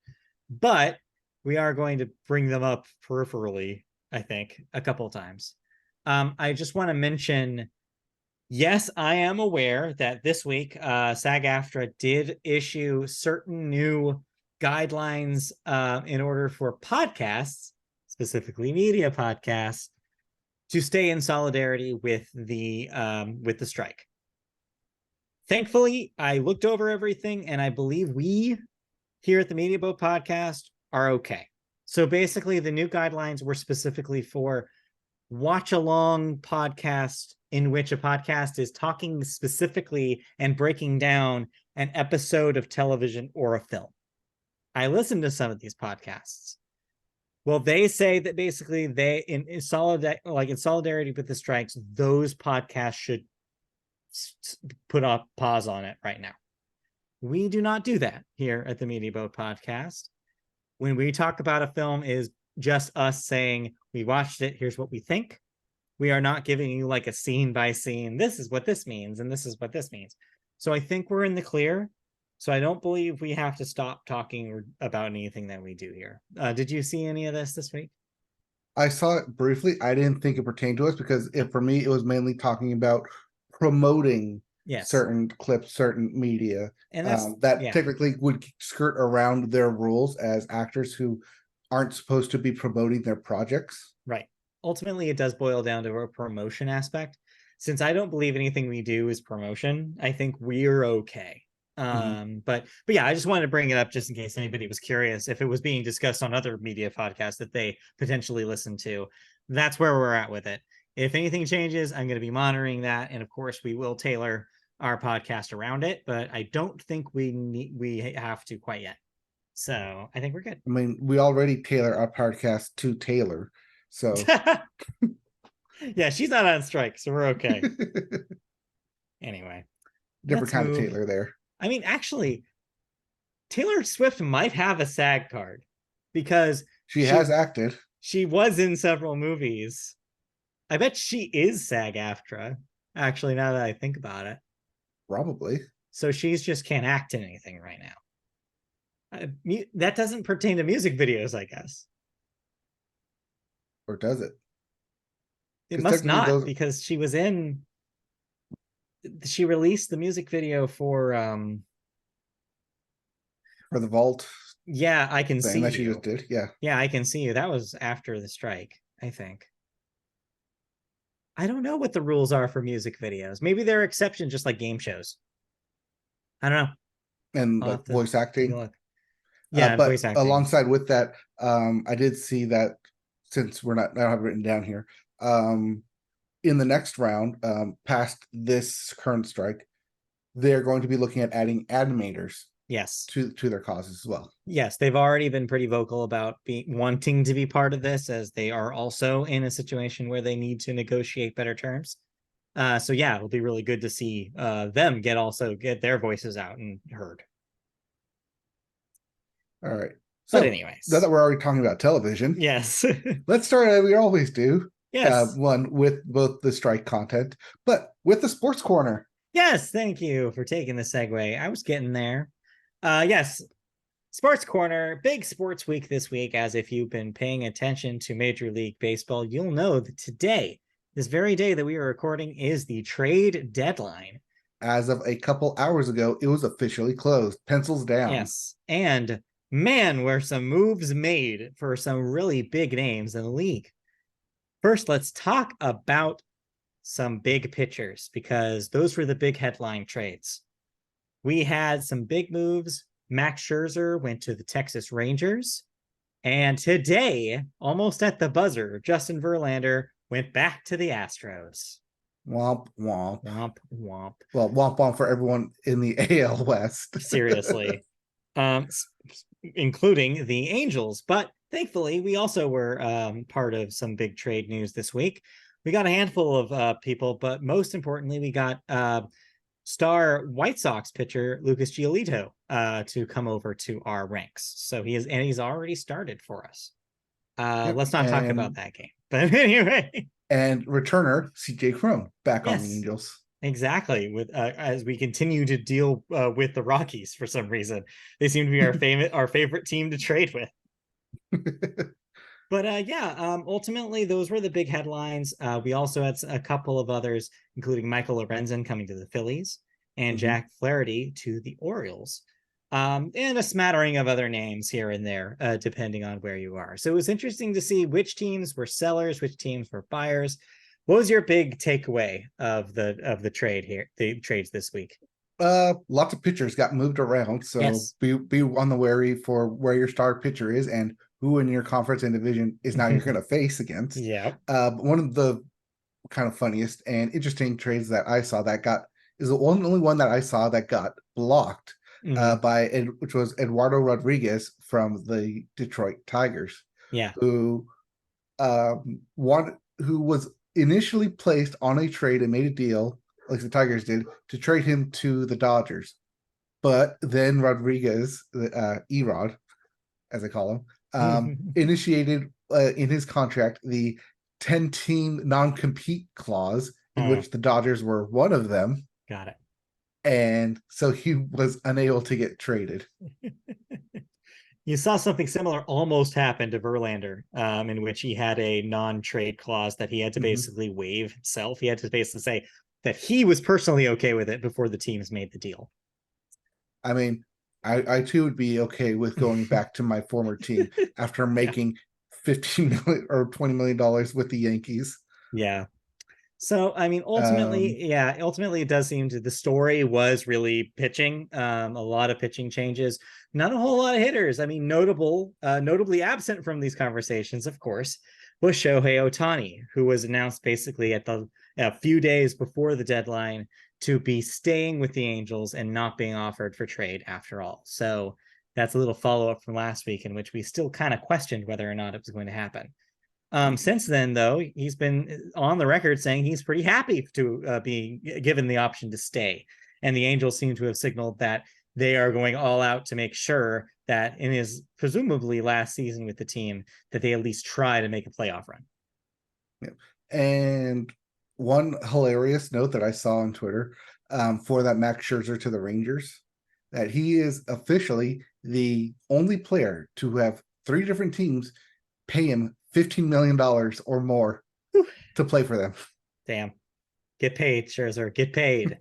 but we are going to bring them up peripherally, I think, a couple of times. I just want to mention, yes, I am aware that this week SAG-AFTRA did issue certain new guidelines in order for podcasts, specifically media podcasts, to stay in solidarity with the strike. Thankfully, I looked over everything, and I believe we here at the Media Boat Podcast are okay. So basically, the new guidelines were specifically for watch along podcast, in which a podcast is talking specifically and breaking down an episode of television or a film. I listened to some of these podcasts. Well, they say that basically they in solidarity with the strikes, those podcasts should put a pause on it right now. We do not do that here at the Media Boat Podcast. When we talk about a film, is just us saying we watched it, here's what we think. We are not giving you like a scene by scene, this is what this means and this is what this means. So I think we're in the clear. So I don't believe we have to stop talking about anything that we do here. Did you see any of this week? I saw it briefly. I didn't think it pertained to us because for me, it was mainly talking about promoting certain clips, certain media, and that typically would skirt around their rules as actors who aren't supposed to be promoting their projects. Right. Ultimately, it does boil down to a promotion aspect. Since I don't believe anything we do is promotion, I think we're okay. But yeah, I just wanted to bring it up just in case anybody was curious if it was being discussed on other media podcasts that they potentially listen to. That's where we're at with it. If anything changes, I'm going to be monitoring that, and of course, we will tailor our podcast around it. But I don't think we have to quite yet. So I think we're good. I mean, we already tailor our podcast to Taylor, so yeah, she's not on strike, so we're okay. Anyway, different kind of Taylor there. I mean, actually, Taylor Swift might have a SAG card because she has acted. She was in several movies. I bet she is SAG-AFTRA, actually, now that I think about it. Probably. So she's just can't act in anything right now. That doesn't pertain to music videos, I guess. Or does it? It must not, because she was in... She released the music video for the Vault. Yeah, I Can See You. That she just did, yeah. Yeah, I Can See You. That was after the strike, I think. I don't know what the rules are for music videos. Maybe there are exceptions, just like game shows. I don't know. And like voice acting. Yeah, but voice acting. Alongside with that, I did see that, since I don't have it written down here, in the next round, past this current strike, they're going to be looking at adding animators. Yes. To their causes as well. Yes, they've already been pretty vocal about wanting to be part of this, as they are also in a situation where they need to negotiate better terms. So yeah, it'll be really good to see them get their voices out and heard. All right. So, but anyways, now that we're already talking about television, yes, let's start as we always do. Yes, one with both the strike content, but with the sports corner. Yes, thank you for taking the segue. I was getting there. Yes, Sports Corner, big sports week this week, as if you've been paying attention to Major League Baseball, you'll know that today, this very day that we are recording, is the trade deadline. As of a couple hours ago, it was officially closed. Pencils down. Yes, and man, were some moves made for some really big names in the league. First, let's talk about some big pitchers, because those were the big headline trades. We had some big moves. Max Scherzer went to the Texas Rangers. And today, almost at the buzzer, Justin Verlander went back to the Astros. Womp, womp. Womp, womp. Well, womp, womp for everyone in the AL West. Seriously. Including the Angels. But thankfully, we also were part of some big trade news this week. We got a handful of people, but most importantly, we got star White Sox pitcher Lucas Giolito to come over to our ranks. So he's already started for us. Let's not talk about that game. But anyway. And returner CJ Cron back on the Angels. Exactly. With as we continue to deal with the Rockies for some reason, they seem to be our favorite team to trade with. But ultimately, those were the big headlines. We also had a couple of others, including Michael Lorenzen coming to the Phillies and Jack Flaherty to the Orioles. and a smattering of other names here and there, depending on where you are. So it was interesting to see which teams were sellers, which teams were buyers. What was your big takeaway of the trade here, the trades this week? Lots of pitchers got moved around, so Yes. be on the wary for where your star pitcher is and who in your conference and division is now you're going to face against. Yeah. But one of the kind of funniest and interesting trades that I saw that got is the only one that I saw that got blocked Mhm. which was Eduardo Rodriguez from the Detroit Tigers, Yeah. who who was initially placed on a trade and made a deal like the Tigers did to trade him to the Dodgers. But then Rodriguez, Erod, as I call him, initiated in his contract the 10-team non-compete clause in which the Dodgers were one of them. Got it. And so he was unable to get traded. You saw something similar almost happen to Verlander, in which he had a non-trade clause that he had to basically waive himself. He had to basically say that he was personally okay with it before the teams made the deal. I mean, I too would be okay with going back to my former team after making 15 million or $20 million with the Yankees. Yeah. So, I mean, Um, ultimately it does seem to the story was really pitching, a lot of pitching changes, not a whole lot of hitters. I mean, notably absent from these conversations, of course, was Shohei Ohtani, who was announced basically at a few days before the deadline to be staying with the Angels and not being offered for trade after all. So that's a little follow up from last week in which we still kind of questioned whether or not it was going to happen. Since then, though, he's been on the record saying he's pretty happy to be given the option to stay. And the Angels seem to have signaled that they are going all out to make sure that in his presumably last season with the team, that they at least try to make a playoff run. yeah. And one hilarious note that I saw on Twitter for that Max Scherzer to the Rangers, that he is officially the only player to have three different teams pay him $15 million or more to play for them. Damn. Get paid, Scherzer. Get paid.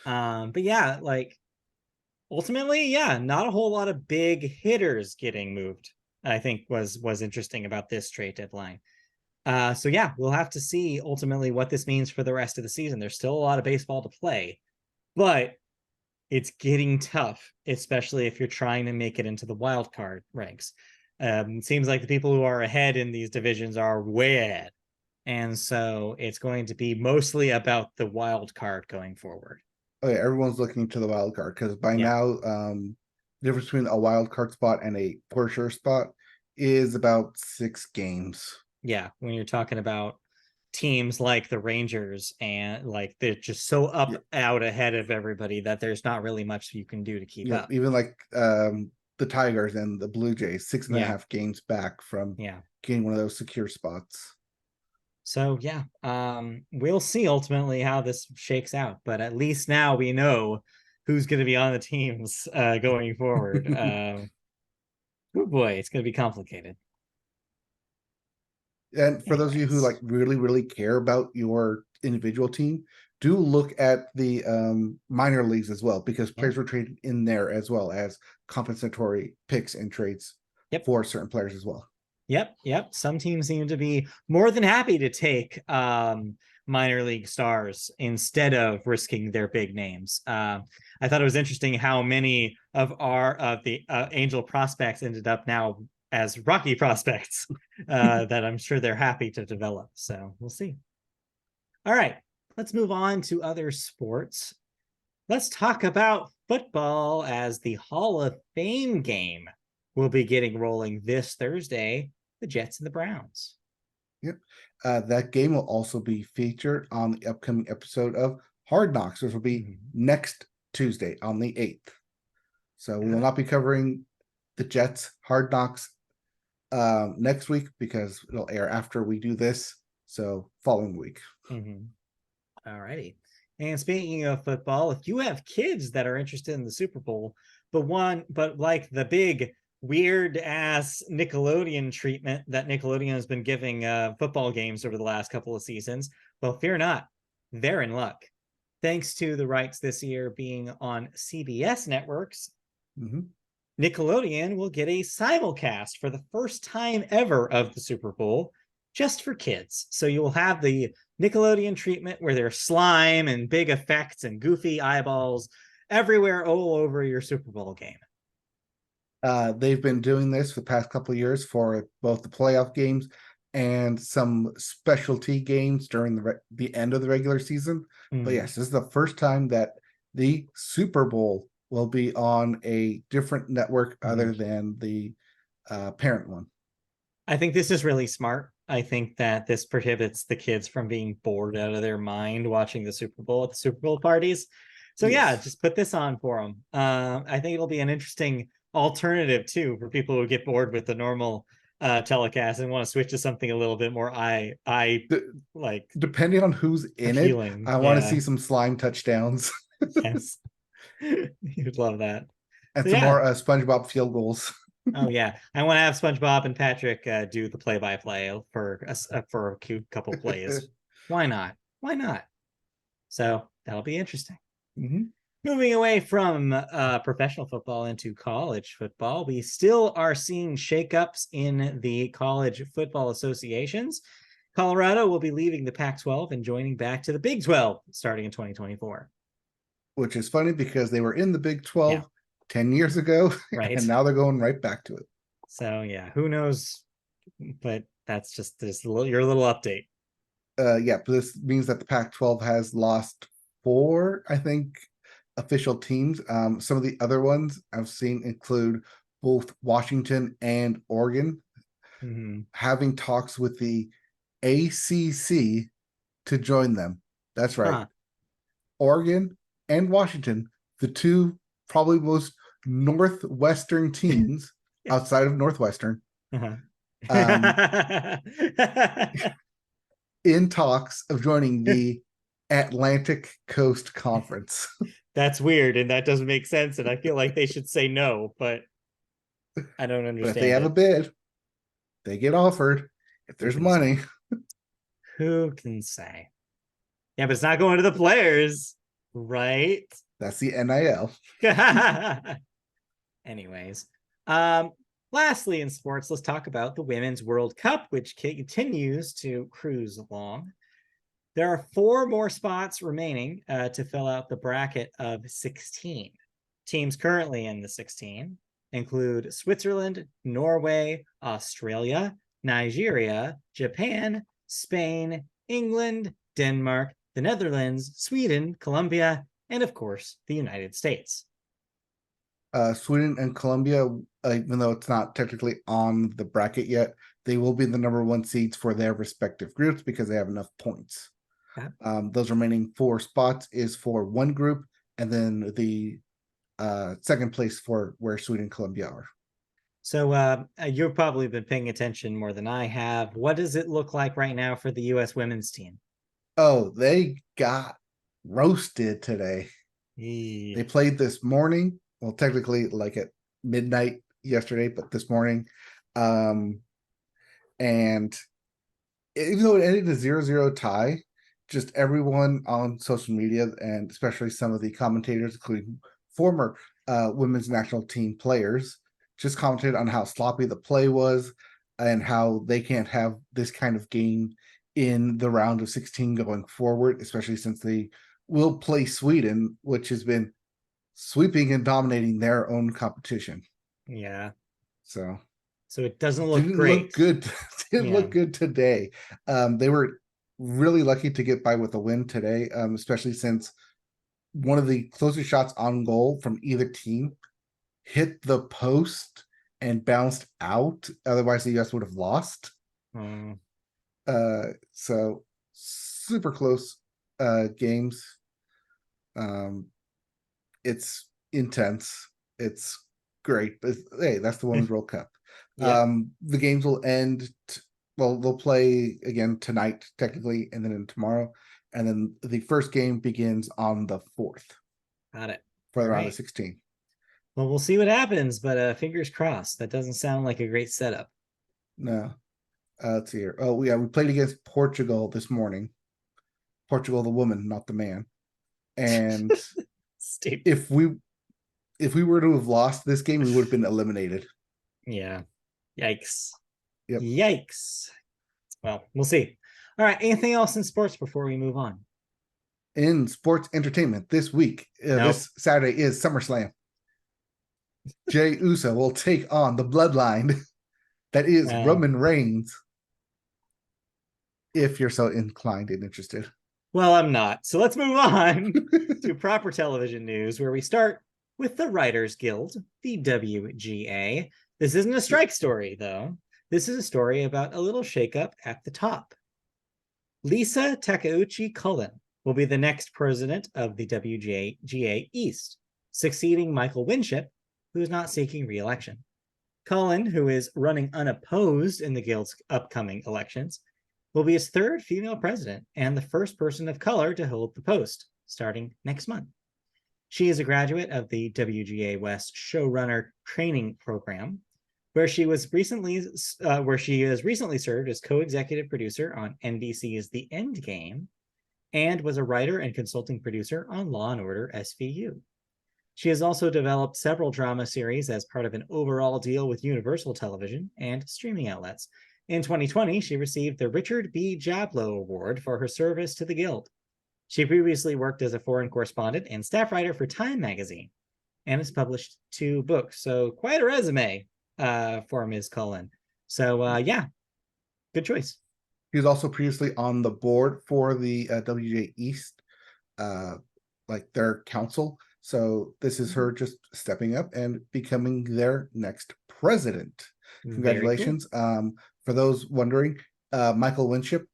But yeah, like ultimately, yeah, not a whole lot of big hitters getting moved. I think was interesting about this trade deadline. So yeah, we'll have to see ultimately what this means for the rest of the season. There's still a lot of baseball to play, but it's getting tough, especially if you're trying to make it into the wild card ranks. It seems like the people who are ahead in these divisions are way ahead. And so it's going to be mostly about the wild card going forward. Oh, yeah, everyone's looking to the wild card because by Yeah. now, the difference between a wild card spot and a for sure spot is about 6 games. Yeah. When you're talking about teams like the Rangers and like they're just so up out ahead of everybody that there's not really much you can do to keep up. Even like the Tigers and the Blue Jays, six and a Yeah. half games back from Yeah. getting one of those secure spots. So yeah, we'll see ultimately how this shakes out, but at least now we know who's going to be on the teams going forward. Oh boy, it's going to be complicated. And for those of you who like Anyways, really, really care about your individual team, do look at the minor leagues as well, because yeah, players were traded in there as well as compensatory picks and trades yep, for certain players as well. yep. Some teams seem to be more than happy to take minor league stars instead of risking their big names. I thought it was interesting how many of the Angel prospects ended up now as Rocky prospects that I'm sure they're happy to develop. So we'll see. All right, let's move on to other sports. Let's talk about football as the Hall of Fame game will be getting rolling this Thursday, the Jets and the Browns. Yep. That game will also be featured on the upcoming episode of Hard Knocks, which will be next Tuesday on the 8th. So we will not be covering the Jets Hard Knocks next week because it'll air after we do this. So following week. All righty. And speaking of football, if you have kids that are interested in the Super Bowl, but like the big weird ass Nickelodeon treatment that Nickelodeon has been giving football games over the last couple of seasons, well, fear not, they're in luck. Thanks to the rights this year being on CBS networks, Mhm. Nickelodeon will get a simulcast for the first time ever of the Super Bowl just for kids. So you will have the Nickelodeon treatment where there's slime and big effects and goofy eyeballs everywhere all over your Super Bowl game. They've been doing this for the past couple of years for both the playoff games and some specialty games during the end of the regular season. But yes, this is the first time that the Super Bowl will be on a different network other than the parent one. I think this is really smart. I think that this prohibits the kids from being bored out of their mind watching the Super Bowl at the Super Bowl parties. So yeah, Yes. just put this on for them. I think it'll be an interesting alternative too for people who get bored with the normal telecast and want to switch to something a little bit more D- like Depending on who's in it, appealing. I want to Yeah. see some slime touchdowns Yes. You'd love that. and So some yeah. more SpongeBob field goals. Oh yeah, I want to have SpongeBob and Patrick do the play-by-play for a cute couple plays. Why not? Why not? So that'll be interesting. Mhm. Moving away from professional football into college football, we still are seeing shakeups in the college football associations. Colorado will be leaving the Pac-12 and joining back to the Big 12 starting in 2024. Which is funny because they were in the Big Yeah, 12 10 years ago, and right. now they're going right back to it. So yeah, who knows? But that's just your little update. Yeah, but this means that the Pac-12 has lost four, I think, official teams. Some of the other ones I've seen include both Washington and Oregon Mm-hmm. having talks with the ACC to join them. That's right. Huh. Oregon and Washington, the two probably most northwestern teams Yeah. outside of Northwestern, Uh-huh. um, in talks of joining the Atlantic Coast Conference. That's weird, and that doesn't make sense. And I feel like they should say no, but I don't But if they understand have a it. bid, they get offered. If Who there's can say? money, Who can say? Yeah, but it's not going to the players, right? that's the NIL. Anyways, um, lastly in sports, let's talk about the Women's World Cup, which continues to cruise along. There are four more spots remaining to fill out the bracket of 16. Teams currently in the 16 include Switzerland, Norway, Australia, Nigeria, Japan, Spain, England, Denmark, the Netherlands, Sweden, Colombia, and of course, the United States. Sweden and Colombia, even though it's not technically on the bracket yet, they will be the number one seeds for their respective groups because they have enough points. Those remaining four spots is for one group, and then the second place for where Sweden and Colombia are. So you've probably been paying attention more than I have. What does it look like right now for the U.S. women's team? Oh, they got roasted today. They played this morning. Well, technically, like at midnight yesterday, but this morning. And even though it ended a 0-0 tie, just everyone on social media and especially some of the commentators, including former women's national team players, just commented on how sloppy the play was and how they can't have this kind of game in the round of 16 going forward, especially since they will play Sweden, which has been sweeping and dominating their own competition. Yeah. So So it doesn't look didn't look great. good. Didn't Yeah. look good today. They were really lucky to get by with a win today, especially since one of the closest shots on goal from either team hit the post and bounced out. Otherwise, the US would have lost. Mm. So super close games. Um, it's intense. It's great. But hey, that's the Women's World Cup. Yep. The games will end. Well, they'll play again tonight, technically, and then tomorrow. And then the first game begins on the 4th Got it. for All the round of right. 16. Well, we'll see what happens, but fingers crossed. That doesn't sound like a great setup. No, let's see here. Oh, yeah, we played against Portugal this morning. Portugal, the woman, not the man. And Stupid. if we if we were to have lost this game, we would have been eliminated. Yeah. Yikes. Yep. Yikes. Well, we'll see. All right. Anything else in sports before we move on? In sports entertainment this week, Nope. this Saturday is SummerSlam. Jey Uso will take on the bloodline that is Well, Roman Reigns. If you're so inclined and interested. well, I'm not. So let's move on to proper television news, where we start with the Writers Guild, the WGA. This isn't a strike story, though. This is a story about a little shakeup at the top. Lisa Takeuchi Cullen will be the next president of the WGA East, succeeding Michael Winship, who is not seeking re-election. Cullen, who is running unopposed in the Guild's upcoming elections, will be its third female president and the first person of color to hold the post, starting next month. She is a graduate of the WGA West Showrunner Training Program, where she has recently served as co-executive producer on NBC's The Endgame, and was a writer and consulting producer on Law and Order SVU. She has also developed several drama series as part of an overall deal with Universal Television and streaming outlets. In 2020, she received the Richard B. Jablow Award for her service to the Guild. She previously worked as a foreign correspondent and staff writer for Time magazine and has published 2 books. So quite a resume for Ms. Cullen. So yeah, good choice. He was also previously on the board for the WGA East, like their council. So this is her just stepping up and becoming their next president. Congratulations. Cool. For those wondering, Michael Winship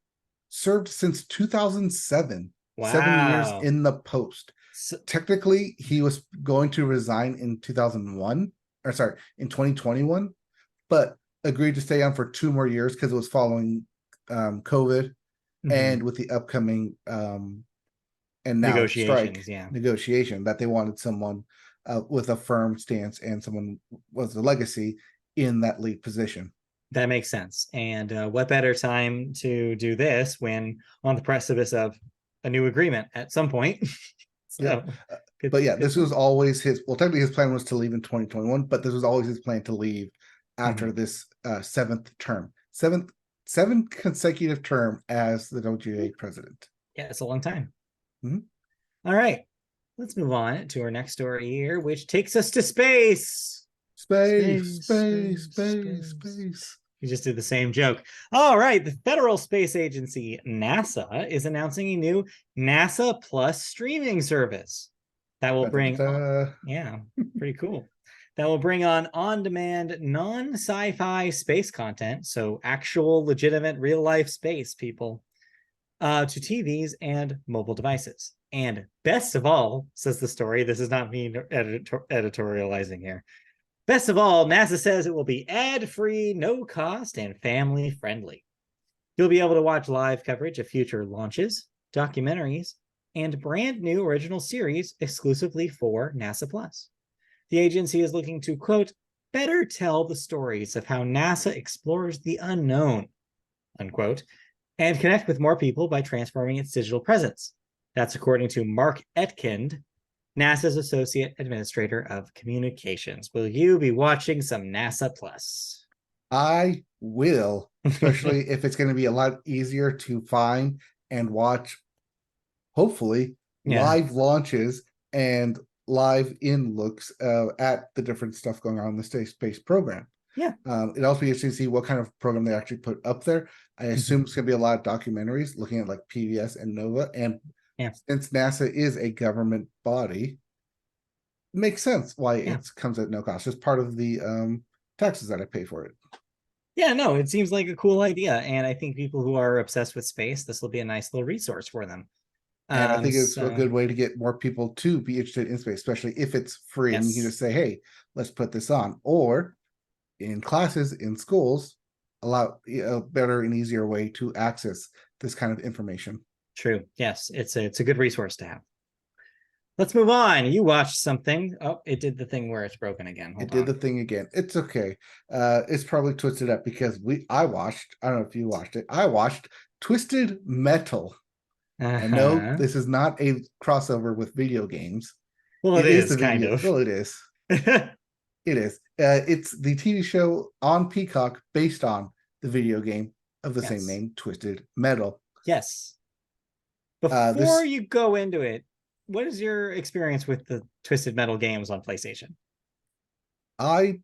served since 2007. Wow. 7 years in the post. So, technically, he was going to resign in 2001, or sorry, in 2021, but agreed to stay on for 2 more years because it was following COVID and with the upcoming and now strike negotiation that they wanted someone with a firm stance and someone was a legacy in that lead position. That makes sense. And what better time to do this when on the precipice of a new agreement at some point? So, yeah. But yeah, this was always his, well, technically his plan was to leave in 2021, but this was always his plan to leave after this 7th term. 7 consecutive term as the WGA president. Yeah, it's a long time. All right, let's move on to our next story here, which takes us to space. Space. You just did the same joke. All right, the Federal Space Agency, NASA, is announcing a new NASA Plus streaming service that will bring, yeah, pretty cool. That will bring on-demand, non-sci-fi space content, so actual, legitimate, real-life space, people, to TVs and mobile devices. And best of all, says the story, this is not me editorializing here. Best of all, NASA says it will be ad-free, no cost, and family-friendly. You'll be able to watch live coverage of future launches, documentaries, and brand new original series exclusively for NASA Plus. The agency is looking to, quote, better tell the stories of how NASA explores the unknown, unquote, and connect with more people by transforming its digital presence. That's according to Mark Etkind, NASA's Associate Administrator of Communications. Will you be watching some NASA Plus? I will, especially if it's going to be a lot easier to find and watch, hopefully, live launches and live in looks at the different stuff going on in the space program. Yeah. It also be interesting to see what kind of program they actually put up there. I assume it's going to be a lot of documentaries looking at like PBS and Nova. And since NASA is a government body, it makes sense why it comes at no cost. It's part of the taxes that I pay for it. Yeah, no, it seems like a cool idea. And I think people who are obsessed with space, this will be a nice little resource for them. And I think it's a good way to get more people to be interested in space, especially if it's free and you can just say, hey, let's put this on. Or in classes, in schools, allow a better and easier way to access this kind of information. True. Yes, it's a good resource to have. Let's move on. You watched something. Oh, it did the thing where it's broken again. It did the thing again. It's okay. It's probably twisted up because I don't know if you watched it. I watched Twisted Metal. I know this is not a crossover with video games. Well, it is kind of. Well, it is. It is. It's the TV show on Peacock based on the video game of the same Yes. name, Twisted Metal. Yes. Before This you go into it, what is your experience with the Twisted Metal games on PlayStation? I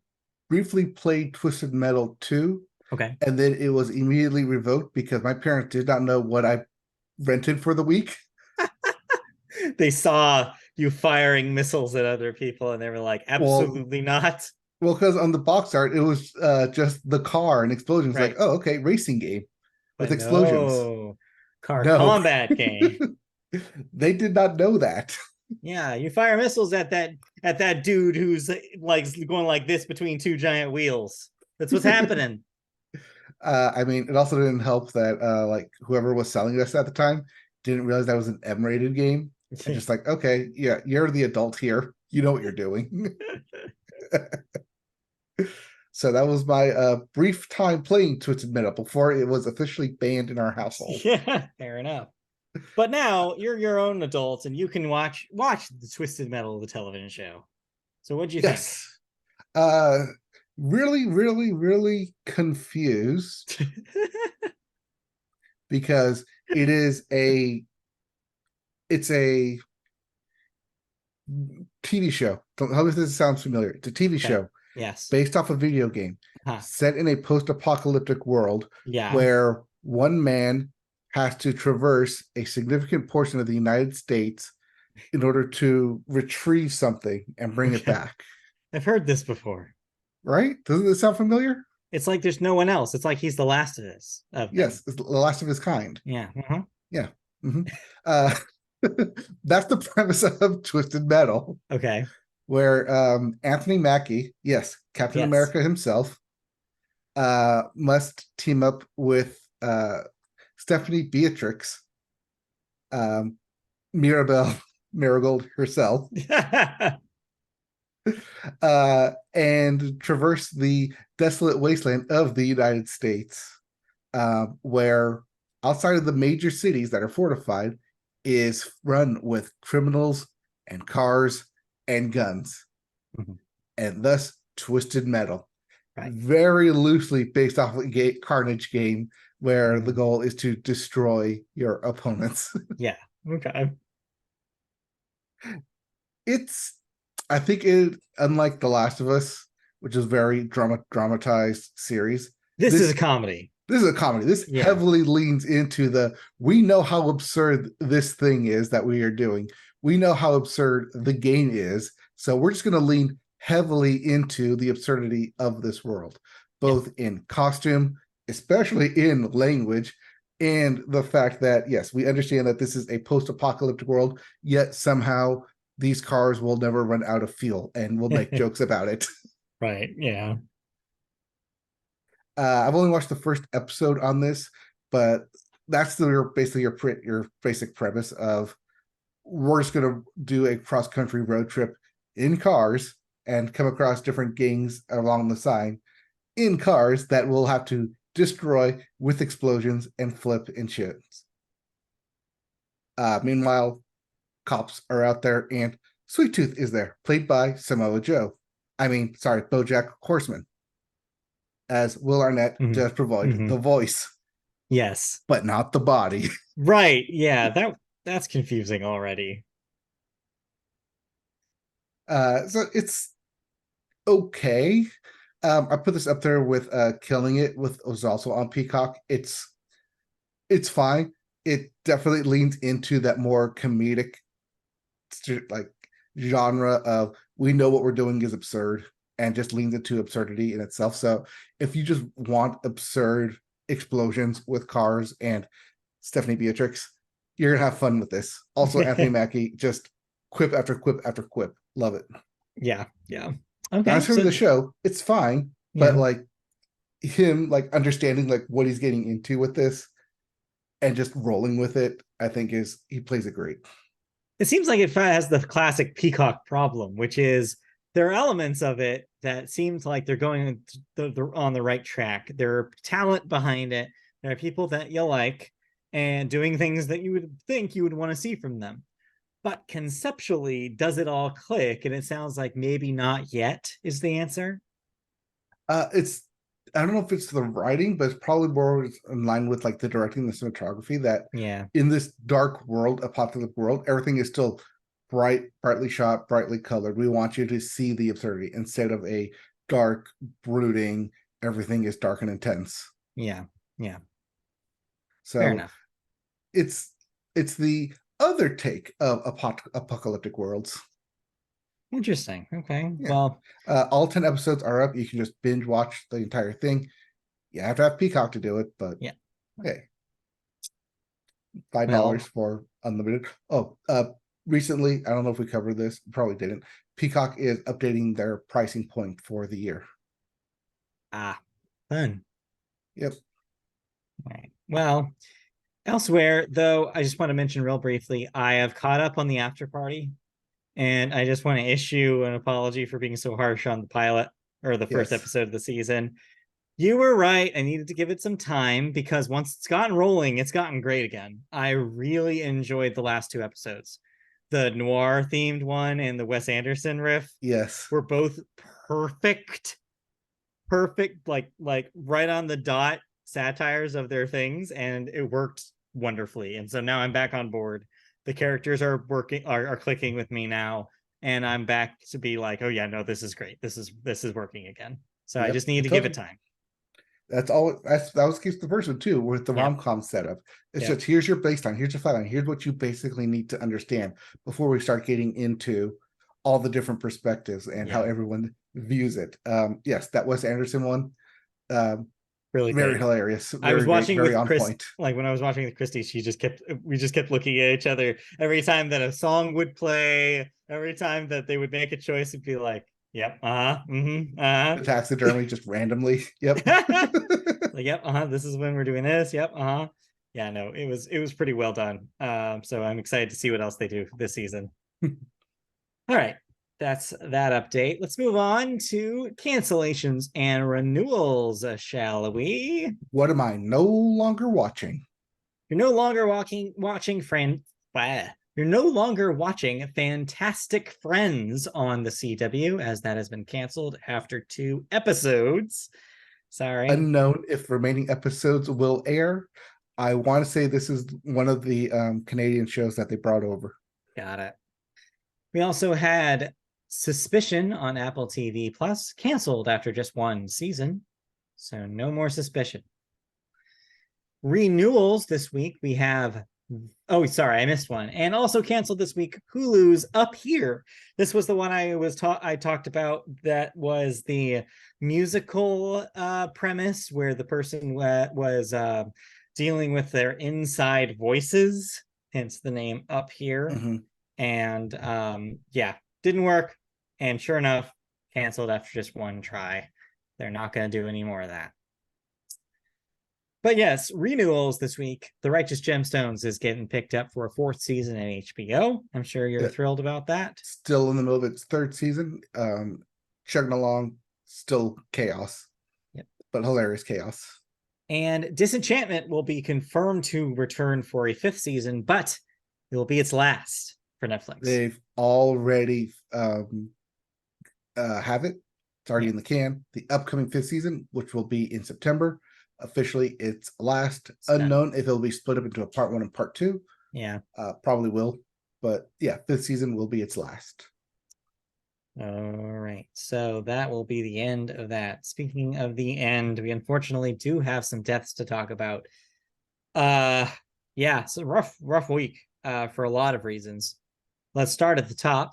briefly played Twisted Metal 2, Okay. and then it was immediately revoked because my parents did not know what I rented for the week. They saw you firing missiles at other people and they were like, Well, absolutely not. well, because on the box art it was just the car and explosions. Like, Right. oh, okay, racing game with But explosions. no, car No, combat game. they did not know that. Yeah, you fire missiles at that dude who's like going like this between two giant wheels. That's what's happening. I mean, it also didn't help that like whoever was selling this at the time didn't realize that was an M-rated game, and just like, okay, yeah, you're the adult here, you know what you're doing. So that was my brief time playing Twisted Metal before it was officially banned in our household. Yeah, fair enough. But now you're your own adult and you can watch the Twisted Metal, the television show. So what'd you think? Yes, uh, really, really, really confused because it is a it's a TV show. How does this sound familiar? It's a TV Okay. show Yes. based off a video game Huh. set in a post-apocalyptic world Yeah. where one man has to traverse a significant portion of the United States in order to retrieve something and bring it Okay. back. I've heard this before. Right? Doesn't this sound familiar? It's like there's no one else. It's like he's the last of this of them. Yes, it's the last of his kind. Yeah. Uh-huh. Yeah. Mhm. Uh, that's the premise of Twisted Metal, Okay. where Anthony Mackie, yes, Captain Yes. America himself, must team up with Stephanie Beatrix, um, Mirabelle Marigold herself, and traverse the desolate wasteland of the United States, where outside of the major cities that are fortified is run with criminals and cars and guns, Mhm. and thus Twisted Metal. Right. Very loosely based off of a Carnage game where the Mm. goal is to destroy your opponents. Yeah. Okay. It's, I think it, unlike The Last of Us, which is very dramatized series, This is a this comedy. this is a comedy. This Yeah. heavily leans into the, we know how absurd this thing is that we are doing. We know how absurd the game is. So we're just going to lean heavily into the absurdity of this world, Yeah. both in costume, especially in language, and the fact that, yes, we understand that this is a post apocalyptic world, yet somehow these cars will never run out of fuel and we'll make jokes about it. Right. Yeah. I've only watched the first episode on this, but that's basically your basic premise of, we're just going to do a cross country road trip in cars and come across different gangs along the side in cars that we'll have to destroy with explosions and flip and shit. Meanwhile, cops are out there and Sweet Tooth is there, played by Samoa Joe. I mean, sorry, BoJack Horseman, as Will Arnett Mhm. does provide Mhm. the voice, Yes. but not the body. Right. Yeah. That's confusing already. So it's okay. I put this up there with Killing It, with was also on Peacock. It's fine. It definitely leans into that more comedic like genre of, we know what we're doing is absurd, and just leans into absurdity in itself. So if you just want absurd explosions with cars and Stephanie Beatrix, you're gonna have fun with this. Also, Anthony Mackie, just quip after quip after quip. Love it. Yeah. Yeah. Not Okay. necessarily So the show, it's fine, but yeah. like him like understanding like what he's getting into with this and just rolling with it, I think is, he plays it great. It seems like it has the classic Peacock problem, which is there are elements of it that seems like they're going on the right track. There are talent behind it. There are people that you like and doing things that you would think you would want to see from them. but conceptually, does it all click? And it sounds like maybe not yet is the answer. It's I don't know if it's the writing, but it's probably more in line with like the directing, the cinematography. That Yeah, in this dark world, apocalyptic world, everything is still brightly shot, brightly colored. We want you to see the absurdity instead of a dark, brooding. Everything is dark and intense. yeah, yeah. Fair So enough. it's it's the other take of apocalyptic worlds. Interesting. Okay. Yeah. Well, All 10 episodes are up. You can just binge watch the entire thing. You have to have Peacock to do it, but yeah. hey, $5 Well, for unlimited. Oh, recently, I don't know if we covered this, probably didn't. Peacock is updating their pricing point for the year. fun. Yep. All right. Well, elsewhere, though, I just want to mention real briefly, I have caught up on the after party, and I just want to issue an apology for being so harsh on the pilot or the first Yes. episode of the season. You were right. I needed to give it some time because once it's gotten rolling, it's gotten great again. I really enjoyed the last two episodes. The noir themed one and the Wes Anderson riff Yes. were both perfect, perfect, like right on the dot satires of their things, and it worked wonderfully. And so now I'm back on board. The characters are working are clicking with me now, and I'm back to be like, oh yeah, no, this is great. This is working again. So I Yep. just need I to give told it you. time. That was keeps the first one too with the Yep. rom-com setup. It's Yep. just here's your baseline, here's your flatline, here's what you basically need to understand before we start getting into all the different perspectives and how Yeah. everyone views it. Yes, that Wes Anderson one. Um, Really very great. hilarious, I was very great, watching very with on Chris, point. like when I was watching with Christy, we just kept looking at each other every time that a song would play, every time that they would make a choice, it'd be like, yep, The taxidermy just randomly. Yep. like, yep, this is when we're doing this, yep, yeah, no, it was pretty well done. So I'm excited to see what else they do this season. All right, that's that update. Let's move on to cancellations and renewals, shall we? What am I no longer watching? You're no longer watching friend. You're no longer watching Fantastic Friends on the CW, as that has been canceled after 2 episodes. Sorry. Unknown if remaining episodes will air. I want to say this is one of the Canadian shows that they brought over. Got it. We also had Suspicion on Apple TV Plus, canceled after just 1 season. So no more Suspicion. Renewals this week, we have, oh sorry, I missed one, and also canceled this week, Hulu's Up Here. This was the one I talked about, that was the musical premise where the person was dealing with their inside voices, hence the name Up Here. Mhm. And yeah, didn't work, and sure enough, canceled after just one try. They're not going to do any more of that. But yes, renewals this week. The Righteous Gemstones is getting picked up for a 4th season at HBO. I'm sure you're Yeah, thrilled about that. still in the middle of its third season. Chugging along, still chaos, Yep. but hilarious chaos. And Disenchantment will be confirmed to return for a 5th season, but it will be its last for Netflix. They've already have it. It's already Yeah. in the can. The upcoming fifth season, which will be in September, officially its last. It's done. Unknown if it'll be split up into a part one and part two. Yeah. Probably will, but yeah, fifth season will be its last. All right. So that will be the end of that. Speaking of the end, we unfortunately do have some deaths to talk about. Yeah, it's a rough week for a lot of reasons. Let's start at the top.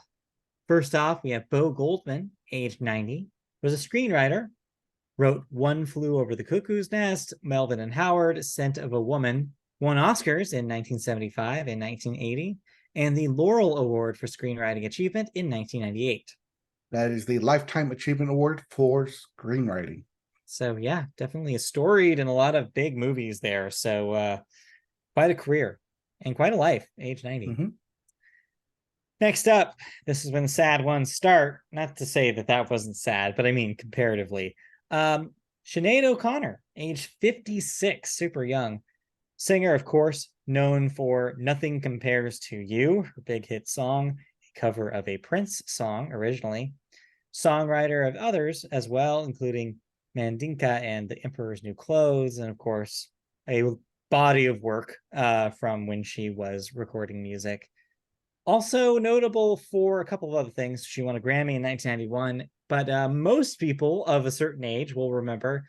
First off, we have Bo Goldman, age 90, was a screenwriter, wrote One Flew Over the Cuckoo's Nest, Melvin and Howard, Scent of a Woman, won Oscars in 1975 and 1980, and the Laurel Award for Screenwriting Achievement in 1998. That is the Lifetime Achievement Award for screenwriting. So yeah, definitely a storied in a lot of big movies there. So quite a career and quite a life, age 90. Mm-hmm. Next up, this is when the sad ones start. Not to say that that wasn't sad, but I mean comparatively. Sinead O'Connor, age 56, super young. Singer, of course, known for Nothing Compares to You, her big hit song, a cover of a Prince song originally, songwriter of others as well, including Mandinka and The Emperor's New Clothes, and of course, a body of work from when she was recording music. Also notable for a couple of other things. She won a Grammy in 1991, but most people of a certain age will remember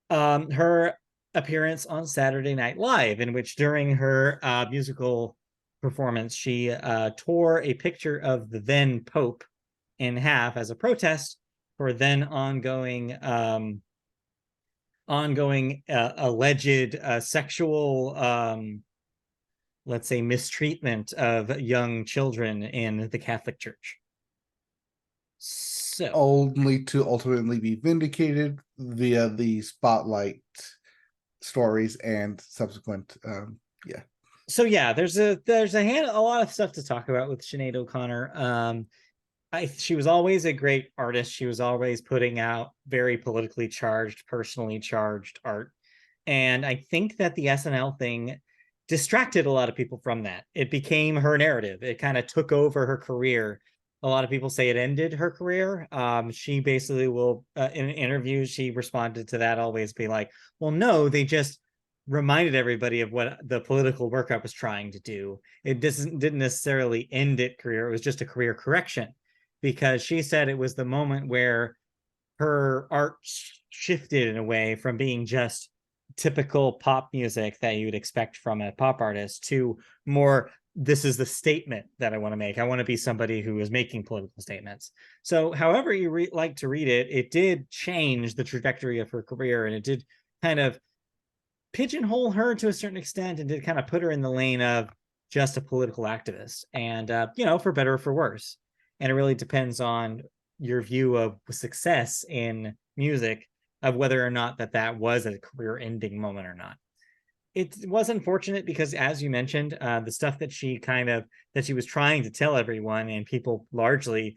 her appearance on Saturday Night Live, in which during her musical performance, she tore a picture of the then Pope in half as a protest for then ongoing alleged sexual let's say mistreatment of young children in the Catholic Church. So Only to ultimately be vindicated via the spotlight stories and subsequent yeah. so yeah, there's a lot of stuff to talk about with Sinead O'Connor. She was always a great artist. She was always putting out very politically charged, personally charged art. And I think that the SNL thing distracted a lot of people from that. It became her narrative. It kind of took over her career. A lot of people say it ended her career. She basically will, in interviews, she responded to that always be like, well, no, they just reminded everybody of what the political work I was trying to do. It didn't necessarily end it career. It was just a career correction, because she said it was the moment where her art shifted in a way from being just typical pop music that you'd expect from a pop artist to more, this is the statement that I want to make. I want to be somebody who is making political statements. So however you like to read it, it did change the trajectory of her career, and it did kind of pigeonhole her to a certain extent, and did kind of put her in the lane of just a political activist. And for better or for worse. And it really depends on your view of success in music, of whether or not that was a career ending moment or not. It was unfortunate because, as you mentioned, the stuff that she was trying to tell everyone and people largely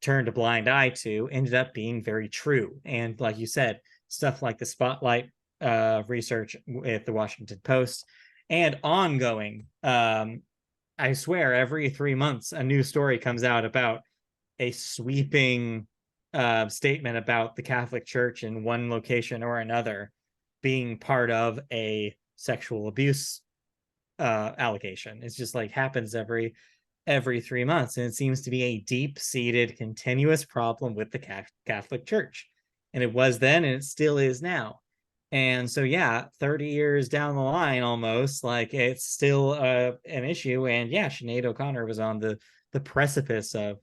turned a blind eye to ended up being very true. And like you said, stuff like the spotlight research with the Washington Post and ongoing, I swear every 3 months a new story comes out about a sweeping statement about the Catholic Church in one location or another being part of a sexual abuse allegation. It's just like happens every 3 months, and it seems to be a deep-seated, continuous problem with the Catholic Church. And it was then, and it still is now. And so, yeah, 30 years down the line, almost, like it's still an issue. And yeah, Sinead O'Connor was on the precipice of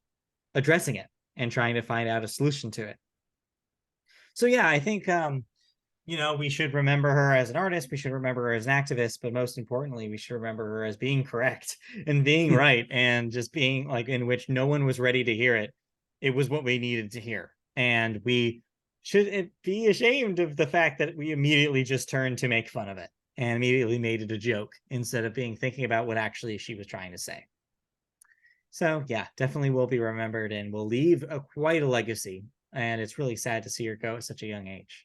addressing it and trying to find out a solution to it. So yeah, I think we should remember her as an artist, we should remember her as an activist, but most importantly, we should remember her as being correct and being right, and just being like, in which no one was ready to hear it. It was what we needed to hear. And we should be ashamed of the fact that we immediately just turned to make fun of it and immediately made it a joke instead of thinking about what actually she was trying to say. So yeah, definitely will be remembered and will leave quite a legacy. And it's really sad to see her go at such a young age.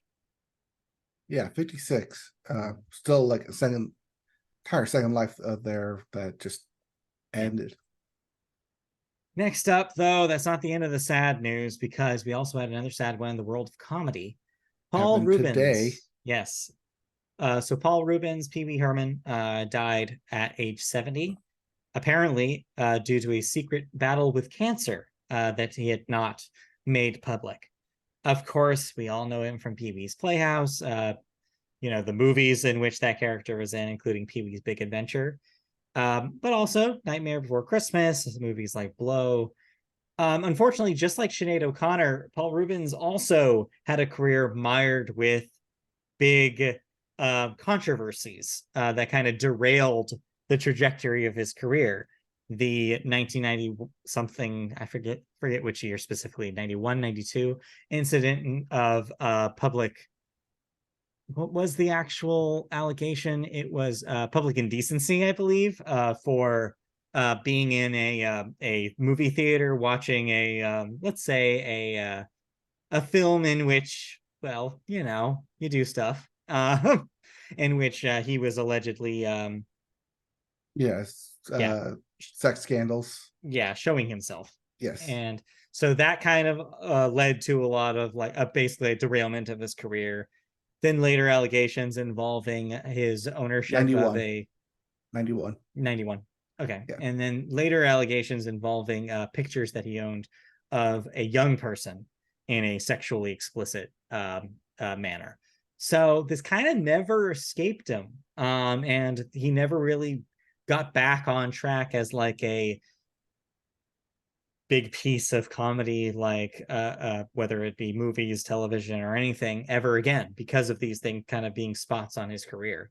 Yeah, 56. Still like a entire second life there that just ended. Next up, though, that's not the end of the sad news, because we also had another sad one in the world of comedy. Paul Happened today. Rubens. Yes. So Paul Rubens, Pee Wee Herman, died at age 70, apparently due to a secret battle with cancer that he had not made public. Of course, we all know him from Pee Wee's Playhouse, the movies in which that character was in, including Pee Wee's Big Adventure, but also Nightmare Before Christmas, movies like Blow. Unfortunately, just like Sinead O'Connor, Paul Rubens also had a career mired with big controversies that kind of derailed the trajectory of his career. The 1990 something, I forget which year specifically, 91, 92 incident of public, what was the actual allegation? It was public indecency, I believe, for being in a movie theater watching let's say a film in which, well, you do stuff, in which he was allegedly Yes. Yeah, Sex scandals. yeah, showing himself. Yes. And so that kind of led to a lot of like basically a derailment of his career. Then later allegations involving his ownership of 91. a 91. 91. Okay. Yeah. And then later allegations involving pictures that he owned of a young person in a sexually explicit manner. So this kind of never escaped him. And he never really got back on track as like a big piece of comedy, like whether it be movies, television, or anything ever again, because of these things kind of being spots on his career.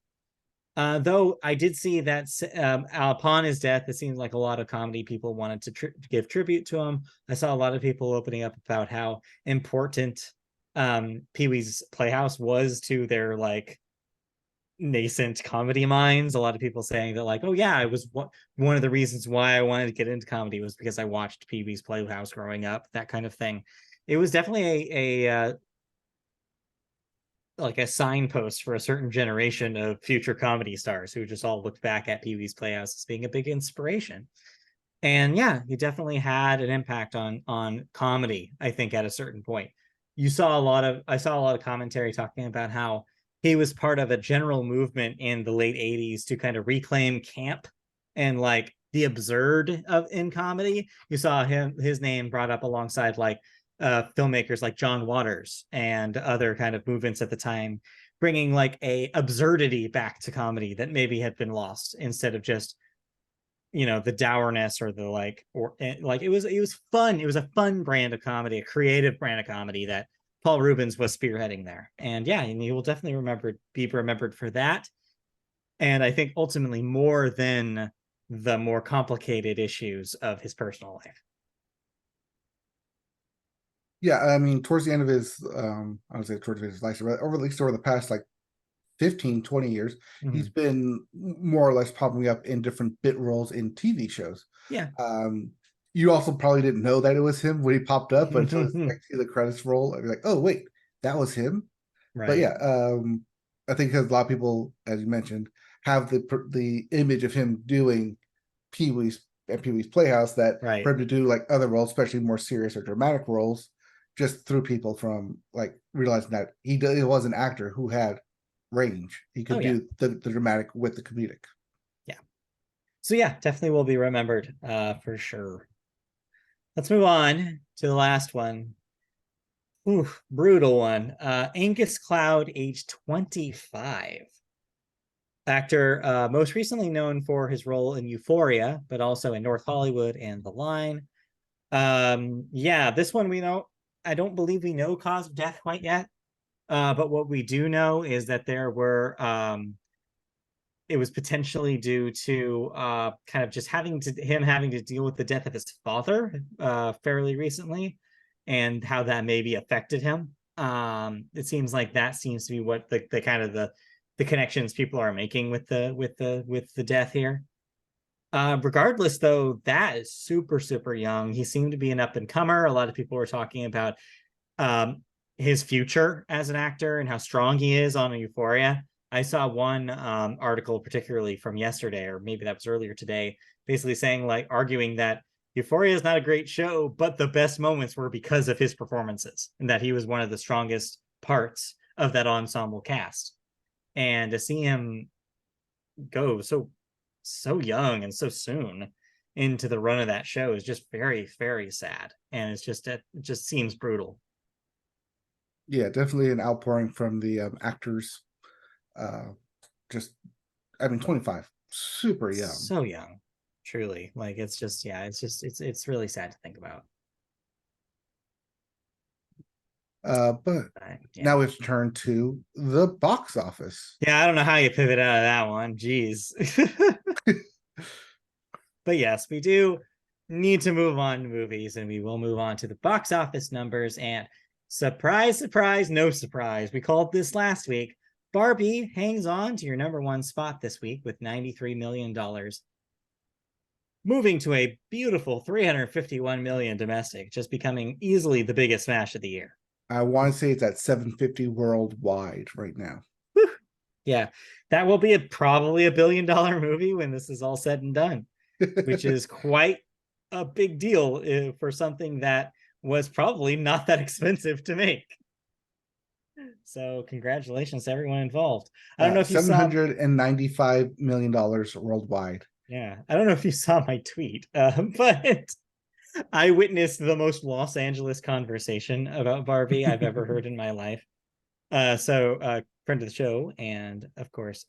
Though I did see that upon his death, it seemed like a lot of comedy people wanted to give tribute to him. I saw a lot of people opening up about how important Pee-wee's Playhouse was to their like nascent comedy minds. A lot of people saying that like, oh yeah, it was one of the reasons why I wanted to get into comedy was because I watched Pee-wee's Playhouse growing up, that kind of thing. It was definitely a like a signpost for a certain generation of future comedy stars who just all looked back at Pee-wee's Playhouse as being a big inspiration. And yeah, he definitely had an impact on comedy, I think, at a certain point. I saw a lot of commentary talking about how he was part of a general movement in the late 80s to kind of reclaim camp and like the absurd of in comedy. You saw his name brought up alongside like filmmakers like John Waters and other kind of movements at the time, bringing like a absurdity back to comedy that maybe had been lost, instead of just the dourness or the like, or like it was fun. It was a fun brand of comedy, a creative brand of comedy that Paul Rubens was spearheading there. And yeah, and he will definitely be remembered for that. And I think ultimately more than the more complicated issues of his personal life. Yeah, I mean, towards the end of his, I would say towards his life, or at least over the past like 15, 20 years, Mm-hmm. he's been more or less popping up in different bit roles in TV shows. Yeah. Um, you also probably didn't know that it was him when he popped up until it's like see the credits roll. And you're like, oh wait, that was him. But Right. yeah, I think because a lot of people, as you mentioned, have the image of him doing Pee-wee's at Pee-wee's Playhouse, that Right. for him to do like other roles, especially more serious or dramatic roles, just threw people from like realizing that he was an actor who had range. He Oh could yeah. do the dramatic with the comedic. Yeah. So yeah, definitely will be remembered for sure. Let's move on to the last one. Ooh, brutal one. Angus Cloud, age 25. Actor, most recently known for his role in Euphoria, but also in North Hollywood and The Line. Yeah, this one we know. I don't believe we know cause of death quite yet. But what we do know is that there were it was potentially due to kind of just having to deal with the death of his father fairly recently, and how that maybe affected him. It seems like that seems to be what the kind of the connections people are making with the death here. Regardless, though, that is super super young. He seemed to be an up and comer. A lot of people were talking about um, his future as an actor and how strong he is on Euphoria. I saw one article, particularly from yesterday, or maybe that was earlier today, basically saying, like, arguing that Euphoria is not a great show, but the best moments were because of his performances, and that he was one of the strongest parts of that ensemble cast. And to see him go so young and so soon into the run of that show is just very very sad, and it just seems brutal. Yeah, definitely an outpouring from the actors. Uh, just, I mean, 25, super young. So young, truly. Like it's just, yeah, it's really sad to think about. But now Yeah. we have to turn to the box office. Yeah, I don't know how you pivot out of that one. Jeez. But yes, we do need to move on to movies, and we will move on to the box office numbers. And surprise, surprise, no surprise. We called this last week. Barbie hangs on to your number one spot this week with $93 million, moving to a beautiful 351 million domestic, just becoming easily the biggest smash of the year. I want to say it's at 750 worldwide right now. Yeah, that will be probably $1 billion movie when this is all said and done, which is quite a big deal for something that was probably not that expensive to make. So congratulations to everyone involved. I don't know if you saw $795 million worldwide. Yeah, I don't know if you saw my tweet, but I witnessed the most Los Angeles conversation about Barbie I've ever heard in my life. Friend of the show, and of course,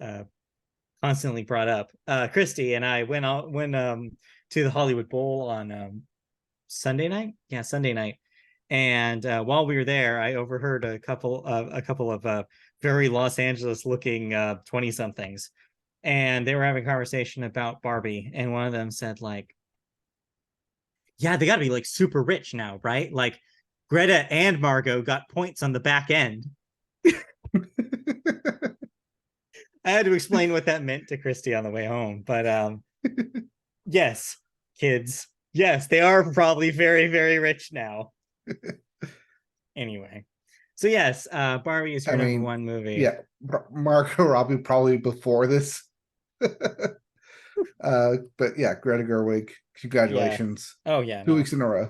constantly brought up. Christy and I went to the Hollywood Bowl on Sunday night. Yeah, Sunday night. And while we were there, I overheard a couple of very Los Angeles looking 20 somethings, and they were having a conversation about Barbie, and one of them said like, "Yeah, they got to be like super rich now, right? Like Greta and Margot got points on the back end." I had to explain what that meant to Christy on the way home, but yes, kids, yes, they are probably very, very rich now. Anyway, so yes, Barbie is I your number mean, one movie. yeah, Marco Robbie probably before this. But yeah, Greta Gerwig, Yeah. congratulations. Oh yeah, 2 weeks no. in a row.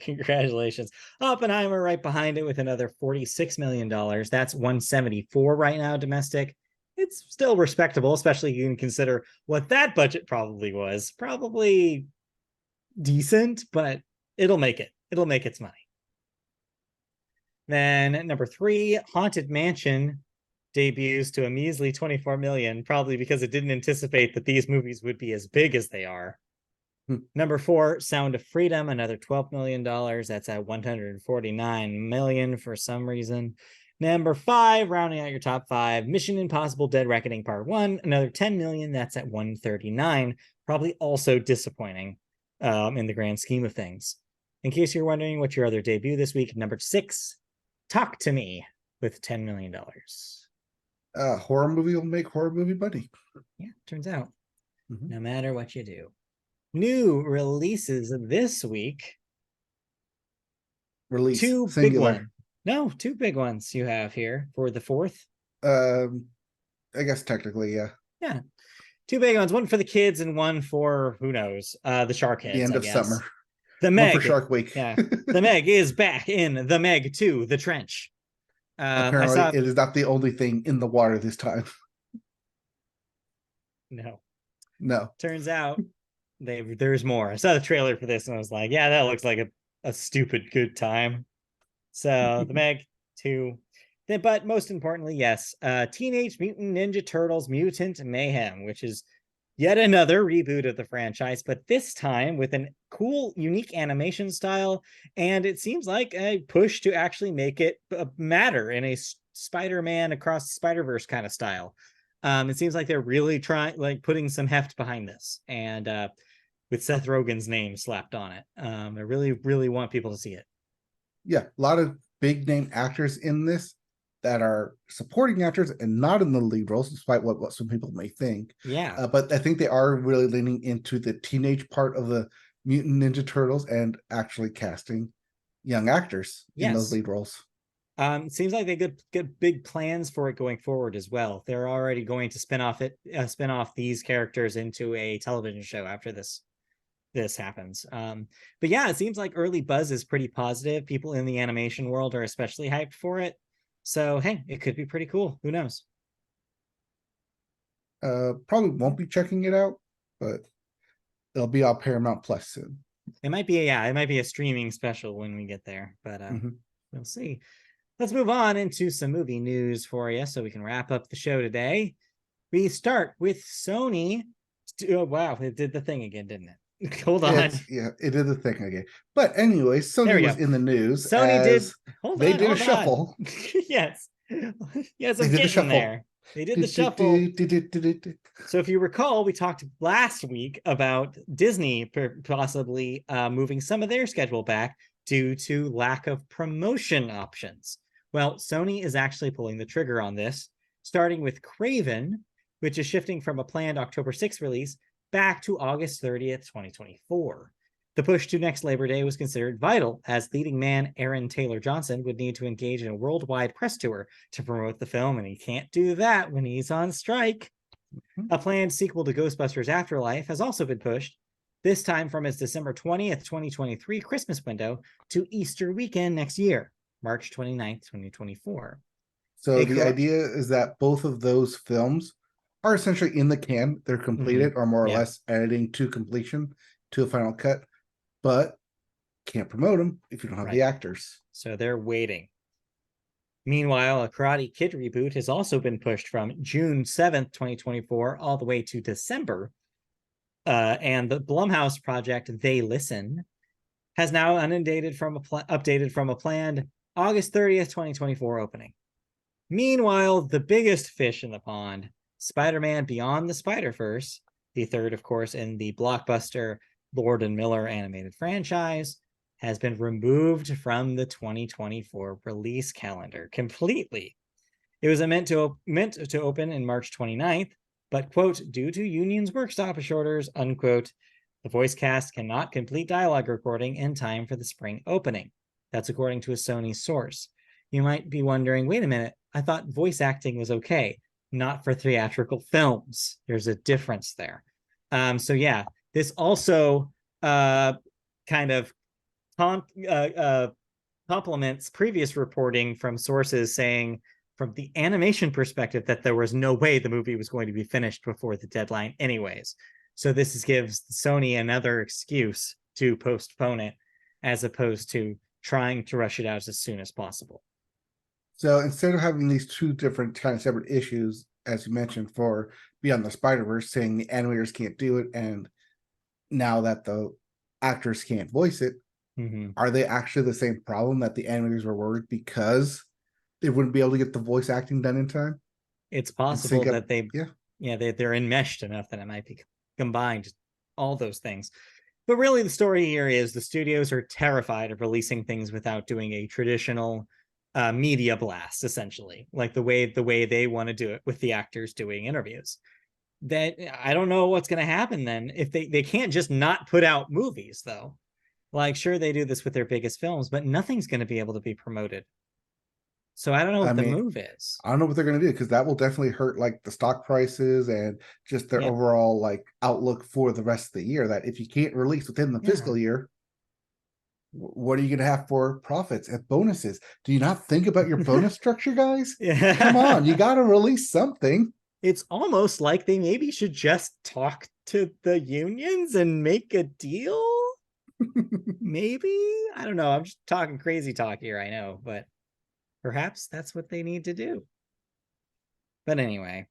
Congratulations. Oppenheimer right behind it with another $46 million. That's 174 right now domestic. It's still respectable, especially you can consider what that budget probably was. Probably decent, but it'll make it. It'll make its money. Then at number 3, Haunted Mansion debuts to a measly 24 million, probably because it didn't anticipate that these movies would be as big as they are. Number 4, Sound of Freedom, another $12 million. That's at 149 million for some reason. Number 5, rounding out your top 5, Mission Impossible Dead Reckoning Part 1, another 10 million. That's at 139. Probably also disappointing in the grand scheme of things. In case you're wondering what your other debut this week, number 6, Talk to Me with $10 million. Horror movie will make horror movie money. Yeah, turns out. No matter what you do. New releases this week. Release Two big singular. ones. No, two big ones you have here for the 4th. I guess technically, yeah. Yeah. Two big ones, one for the kids and one for who knows, the shark heads, The end I of guess. summer. The One for Meg. Shark Week. Yeah. The Meg is back in The Meg 2, The Trench. Apparently, it is not the only thing in the water this time. No. Turns out there's more. I saw the trailer for this and I was like, yeah, that looks like a stupid good time. So The Meg 2. But most importantly, yes, Teenage Mutant Ninja Turtles Mutant Mayhem, which is yet another reboot of the franchise, but this time with an cool, unique animation style. And it seems like a push to actually make it matter in a Spider-Man across Spider-Verse kind of style. It seems like they're really trying, like putting some heft behind this, and with Seth Rogen's name slapped on it. I really, really want people to see it. Yeah, a lot of big name actors in this that are supporting actors and not in the lead roles, despite what some people may think. Yeah. But I think they are really leaning into the teenage part of the Mutant Ninja Turtles and actually casting young actors in those lead roles. It seems like they get big plans for it going forward as well. They're already going to spin off these characters into a television show after this happens. But yeah, it seems like early buzz is pretty positive. People in the animation world are especially hyped for it. So hey, it could be pretty cool. Who knows? Probably won't be checking it out, but it'll be on Paramount Plus soon. It might be a streaming special when we get there, but we'll see. Let's move on into some movie news for you so we can wrap up the show today. We start with Sony. Oh, wow, it did the thing again, didn't it? Hold on. It did the thing again. But anyway, Sony was in the news. Sony did. They did a shuffle. Yes. Yes, I'm getting there. They did the shuffle. So if you recall, we talked last week about Disney possibly moving some of their schedule back due to lack of promotion options. Well, Sony is actually pulling the trigger on this, starting with Craven, which is shifting from a planned October 6th release back to August 30th, 2024. The push to next Labor Day was considered vital, as leading man Aaron Taylor Johnson would need to engage in a worldwide press tour to promote the film, and he can't do that when he's on strike. A planned sequel to Ghostbusters Afterlife has also been pushed, this time from its December 20th, 2023 Christmas window to Easter weekend next year, March 29th, 2024. So the idea is that both of those films are essentially in the can. They're completed, or more or less editing to completion to a final cut, but can't promote them if you don't have the actors. So they're waiting. Meanwhile, a Karate Kid reboot has also been pushed from June 7th, 2024, all the way to December. And the Blumhouse project, They Listen, has now updated from a planned August 30th, 2024 opening. Meanwhile, the biggest fish in the pond, Spider-Man Beyond the Spider-Verse, the third, of course, in the blockbuster Lord and Miller animated franchise, has been removed from the 2024 release calendar completely. It was meant to open in March 29th, but, quote, due to union's work stoppage orders, unquote, the voice cast cannot complete dialogue recording in time for the spring opening. That's according to a Sony source. You might be wondering, wait a minute, I thought voice acting was okay, not for theatrical films. There's a difference there. So yeah, this also kind of complements previous reporting from sources saying, from the animation perspective, that there was no way the movie was going to be finished before the deadline anyways. So this gives Sony another excuse to postpone it, as opposed to trying to rush it out as soon as possible. So instead of having these two different kind of separate issues, as you mentioned, for Beyond the Spider-Verse, saying the animators can't do it, and now that the actors can't voice it, are they actually the same problem, that the animators were worried because they wouldn't be able to get the voice acting done in time? It's possible that they're enmeshed enough that it might be combined, all those things. But really, the story here is the studios are terrified of releasing things without doing a traditional media blast, essentially, like the way they want to do it with the actors doing interviews. That I don't know what's going to happen then if they can't just not put out movies, though. Like, sure, they do this with their biggest films, but nothing's going to be able to be promoted. So I don't know what the move is. I don't know what they're going to do, because that will definitely hurt like the stock prices and just their overall like outlook for the rest of the year. That if you can't release within the fiscal year, what are you going to have for profits and bonuses? Do you not think about your bonus structure, guys? Come on, you got to release something. It's almost like they maybe should just talk to the unions and make a deal. Maybe, I don't know. I'm just talking crazy talk here, I know, but perhaps that's what they need to do. But anyway,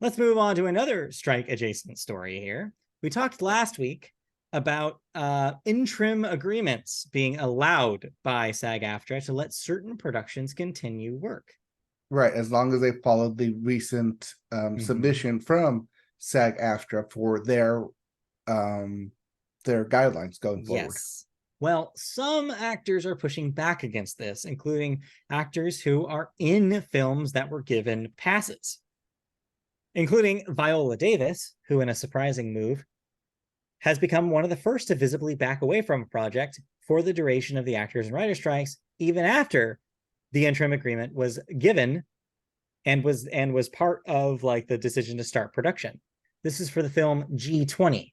let's move on to another strike adjacent story here. We talked last week about interim agreements being allowed by SAG-AFTRA to let certain productions continue work. Right, as long as they followed the recent submission from SAG-AFTRA for their guidelines going forward. Yes. Well, some actors are pushing back against this, including actors who are in films that were given passes, including Viola Davis, who, in a surprising move, has become one of the first to visibly back away from a project for the duration of the actors and writer strikes, even after the interim agreement was given and was part of like the decision to start production. This is for the film G20.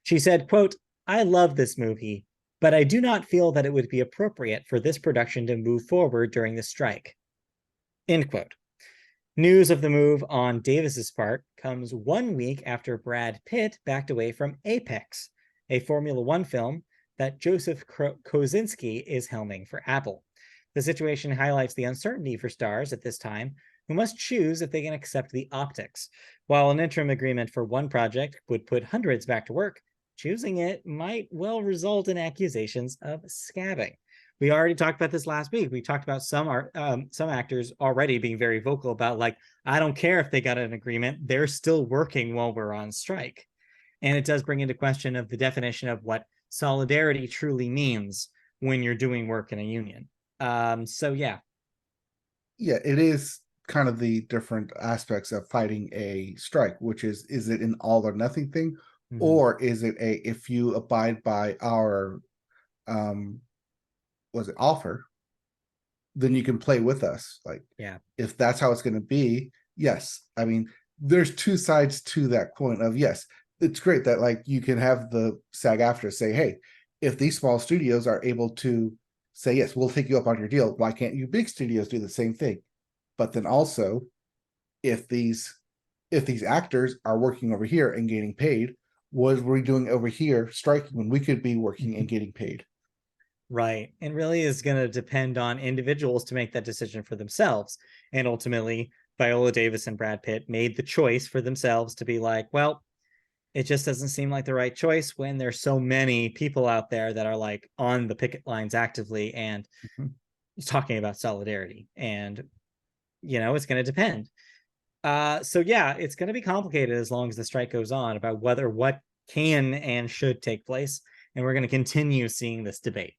She said, quote, "I love this movie, but I do not feel that it would be appropriate for this production to move forward during the strike." End quote. News of the move on Davis's part comes 1 week after Brad Pitt backed away from Apex, a Formula One film that Joseph Kosinski is helming for Apple. The situation highlights the uncertainty for stars at this time, who must choose if they can accept the optics. While an interim agreement for one project would put hundreds back to work, choosing it might well result in accusations of scabbing. We already talked about this last week. We talked about some actors already being very vocal about, like, I don't care if they got an agreement, they're still working while we're on strike. And it does bring into question of the definition of what solidarity truly means when you're doing work in a union. So yeah. Yeah, it is kind of the different aspects of fighting a strike, which is it an all or nothing thing, Mhm. or is it a if you abide by our was it offer, then you can play with us. Like Yeah. if that's how it's going to be, yes. I mean, there's two sides to that coin of yes, it's great that like you can have the SAG after say, hey, if these small studios are able to say yes, we'll take you up on your deal, why can't you big studios do the same thing? But then also, if these actors are working over here and getting paid, what were we doing over here striking when we could be working and getting paid? Right. And really is going to depend on individuals to make that decision for themselves. And ultimately, Viola Davis and Brad Pitt made the choice for themselves to be like, well, it just doesn't seem like the right choice when there's so many people out there that are like on the picket lines actively and Mhm. talking about solidarity. And, it's going to depend. So yeah, it's going to be complicated as long as the strike goes on about whether what can and should take place. And we're going to continue seeing this debate.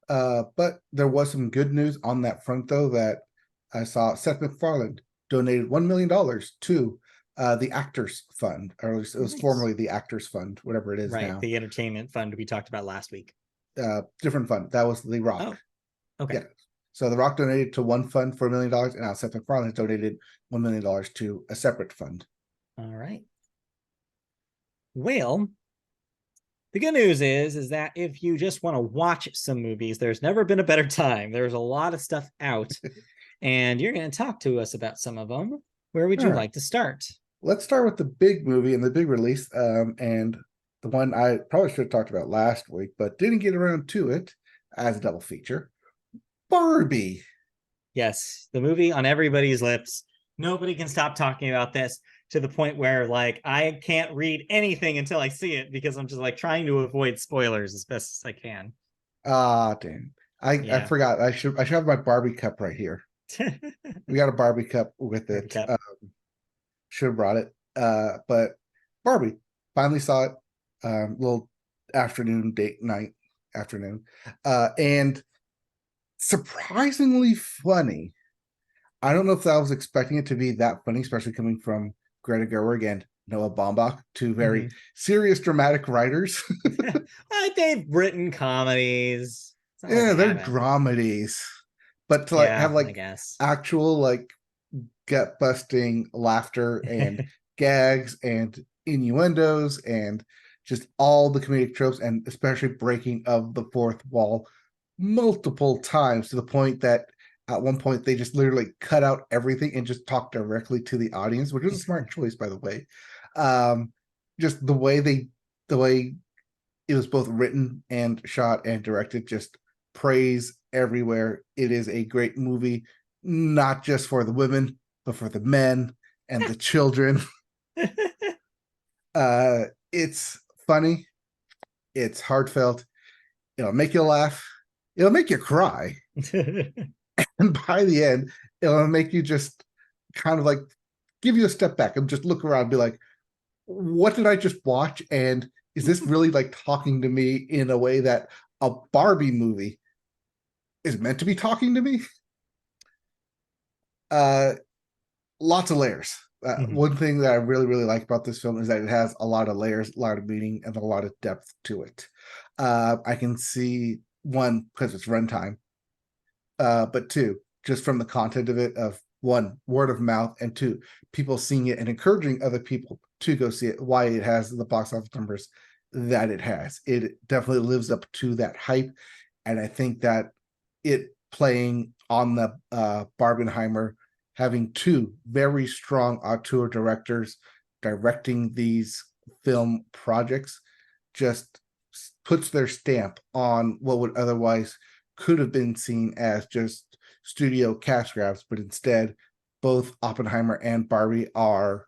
But there was some good news on that front, though, that I saw Seth MacFarlane donated $1 million to the Actors Fund, or at least it was Nice. formerly the Actors Fund, whatever it is Right. now. The entertainment fund we talked about last week. Different fund. That was The Rock. Oh, okay. Yeah. So The Rock donated to one fund for $1 million, and now Seth MacFarlane has donated $1 million to a separate fund. All right. Well, the good news is that if you just want to watch some movies, there's never been a better time. There's a lot of stuff out, and you're going to talk to us about some of them. Where would All you right. like to start? Let's start with the big movie and the big release, and the one I probably should have talked about last week, but didn't get around to it as a double feature. Barbie. Yes, the movie on everybody's lips. Nobody can stop talking about this to the point where like I can't read anything until I see it because I'm just like trying to avoid spoilers as best as I can. Ah, damn. I Yeah. forgot. I should have my Barbie cup right here. We got a Barbie cup with Barbie it. Cup. Should have brought it. But Barbie finally saw it. Little afternoon date night afternoon. And surprisingly funny. I don't know if I was expecting it to be that funny, especially coming from Greta Gerwig and Noah Baumbach, two very Mhm. serious, dramatic writers. They've written comedies. It's not like Yeah, they they're haven't. dramedies. But to like Yeah, have I like guess. actual like gut busting laughter and gags and innuendos and just all the comedic tropes and especially breaking of the fourth wall multiple times to the point that at one point they just literally cut out everything and just talk directly to the audience, which was a smart choice, by the way. Um, just the way it was both written and shot and directed, just praise everywhere. It is a great movie, not just for the women, but for the men and the children. It's funny, it's heartfelt, it'll make you laugh, it'll make you cry, and by the end, it'll make you just kind of like give you a step back and just look around and be like, what did I just watch? And is this really like talking to me in a way that a Barbie movie is meant to be talking to me? Uh, Lots of layers. Mhm. One thing that I really, really like about this film is that it has a lot of layers, a lot of meaning, and a lot of depth to it. I can see one because it's runtime, but two, just from the content of it, of one, word of mouth, and two, people seeing it and encouraging other people to go see it, why it has the box office numbers that it has. It definitely lives up to that hype. And I think that it playing on the Barbenheimer, having two very strong auteur directors directing these film projects, just puts their stamp on what would otherwise could have been seen as just studio cash grabs, but instead, both Oppenheimer and Barbie are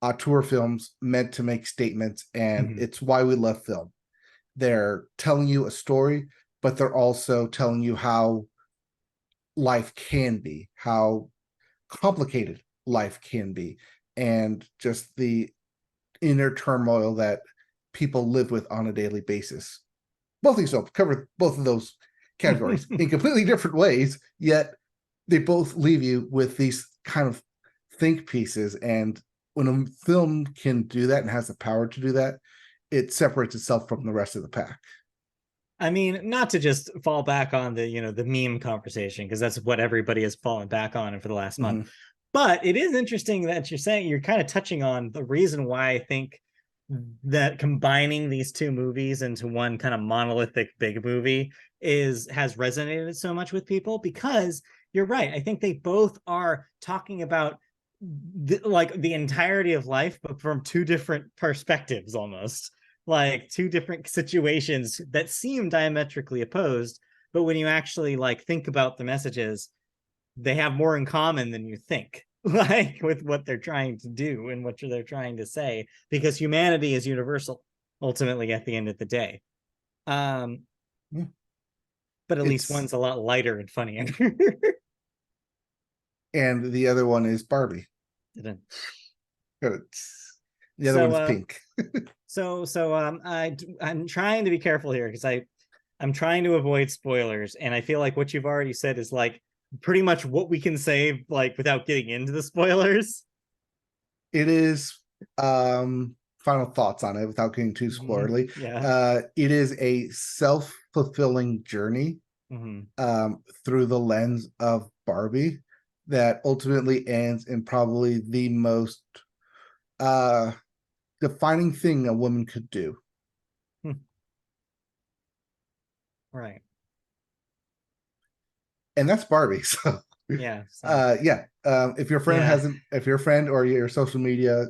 auteur films meant to make statements, and Mhm. it's why we love film. They're telling you a story, but they're also telling you how life can be, how complicated life can be, and just the inner turmoil that people live with on a daily basis. Both these films cover both of those categories in completely different ways, yet they both leave you with these kind of think pieces and when a film can do that and has the power to do that, it separates itself from the rest of the pack. I mean, not to just fall back on the, the meme conversation, because that's what everybody has fallen back on for the last month. Mm-hmm. But it is interesting that you're kind of touching on the reason why I think that combining these two movies into one kind of monolithic big movie has resonated so much with people, because you're right. I think they both are talking about the entirety of life, but from two different perspectives, almost like two different situations that seem diametrically opposed, but when you actually think about the messages, they have more in common than you think, like with what they're trying to do and what they're trying to say, because humanity is universal ultimately at the end of the day. um Yeah. but at least It's one's a lot lighter and funnier. and the other one is Barbie. The other one so is pink. I'm trying to be careful here, because I'm trying to avoid spoilers, and I feel like what you've already said is pretty much what we can say without getting into the spoilers. It is final thoughts on it without getting too spoilery. Yeah. It is a self-fulfilling journey through the lens of Barbie that ultimately ends in probably the most defining thing a woman could do. Right. And that's Barbie. So Yeah. So. yeah. If your friend Yeah. if your friend or your social media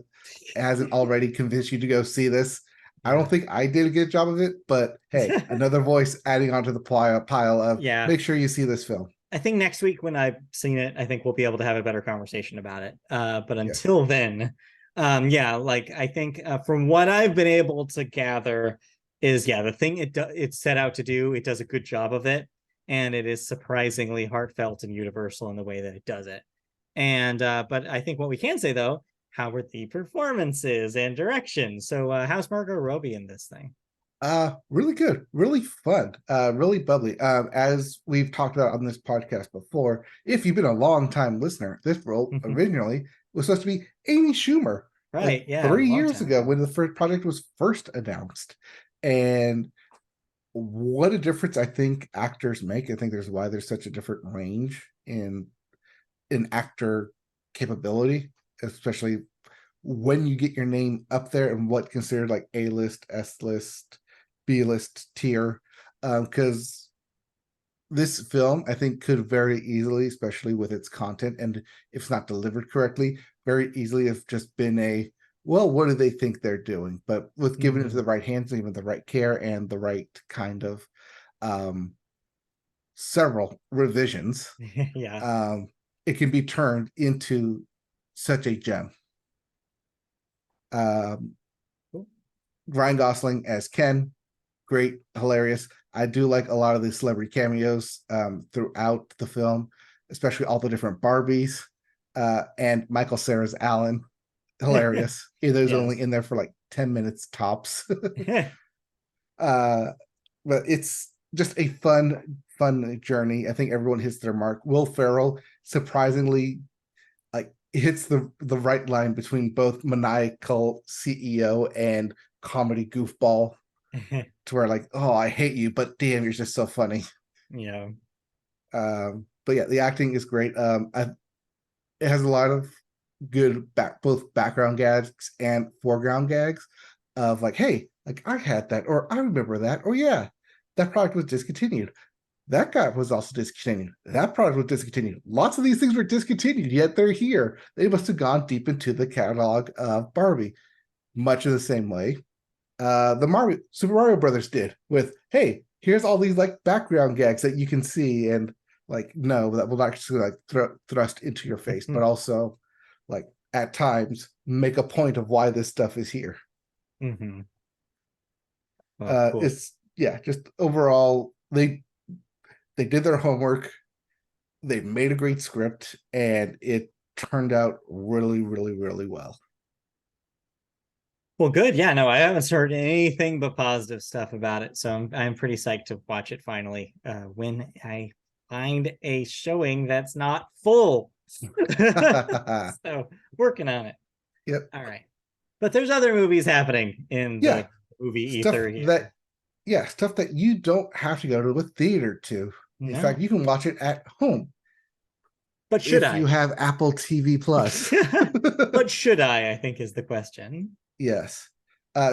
hasn't already convinced you to go see this, I Yeah. don't think I did a good job of it, but hey, another voice adding onto the pile of Yeah. make sure you see this film. I think next week when I've seen it, I think we'll be able to have a better conversation about it. But Yes. until then, yeah, I think from what I've been able to gather is, yeah, the thing it's set out to do, it does a good job of it, and it is surprisingly heartfelt and universal in the way that it does it. And but I think what we can say though, how were the performances and direction? So how's Margot Robbie in this thing? Really good, really fun, really bubbly. As we've talked about on this podcast before, if you've been a long time listener, this role originally was supposed to be Amy Schumer, Right, like yeah, a 3 years long time ago ago. when the first project was first announced. And what a difference I think actors make. I think there's why there's such a different range in actor capability, especially when you get your name up there and what considered like A-list, S-list, B-list tier. Because this film, I think, could very easily, especially with its content, and if it's not delivered correctly, very easily have just been well, what do they think they're doing? But with giving it to the right hands, given the right care and the right kind of several revisions, Yeah. it can be turned into such a gem. Um, Cool. Ryan Gosling as Ken, great, hilarious. I do like a lot of the celebrity cameos throughout the film, especially all the different Barbies. And Michael Cera's Alan, hilarious. Either's Yes. only in there for like 10 minutes tops. uh, but it's just a fun journey. I think everyone hits their mark. Will Ferrell surprisingly like hits the right line between both maniacal CEO and comedy goofball, to where like, oh, I hate you, but damn, you're just so funny. Yeah. But yeah, the acting is great. It has a lot of good both background gags and foreground gags of like, hey, like I had that, or I remember that, or yeah, that product was discontinued. That guy was also discontinued. That product was discontinued. Lots of these things were discontinued, yet they're here. They must have gone deep into the catalog of Barbie, much of the same way the Super Mario Brothers did with, hey, here's all these like background gags that you can see, and like, no, that will not just like thrust into your face, but also like at times make a point of why this stuff is here. Well, cool. It's yeah, just overall they did their homework, they made a great script, and it turned out really, really, really well. Well, good. Yeah, no, I haven't heard anything but positive stuff about it, so I'm pretty psyched to watch it finally when I find a showing that's not full. So working on it. Yep. All right. But there's other movies happening in Yeah. the movie Stuff ether here. that yeah, stuff that you don't have to go to a theater to. In fact, No. you can watch it at home But should if you I? have Apple TV Plus. But should I think is the question. Yes.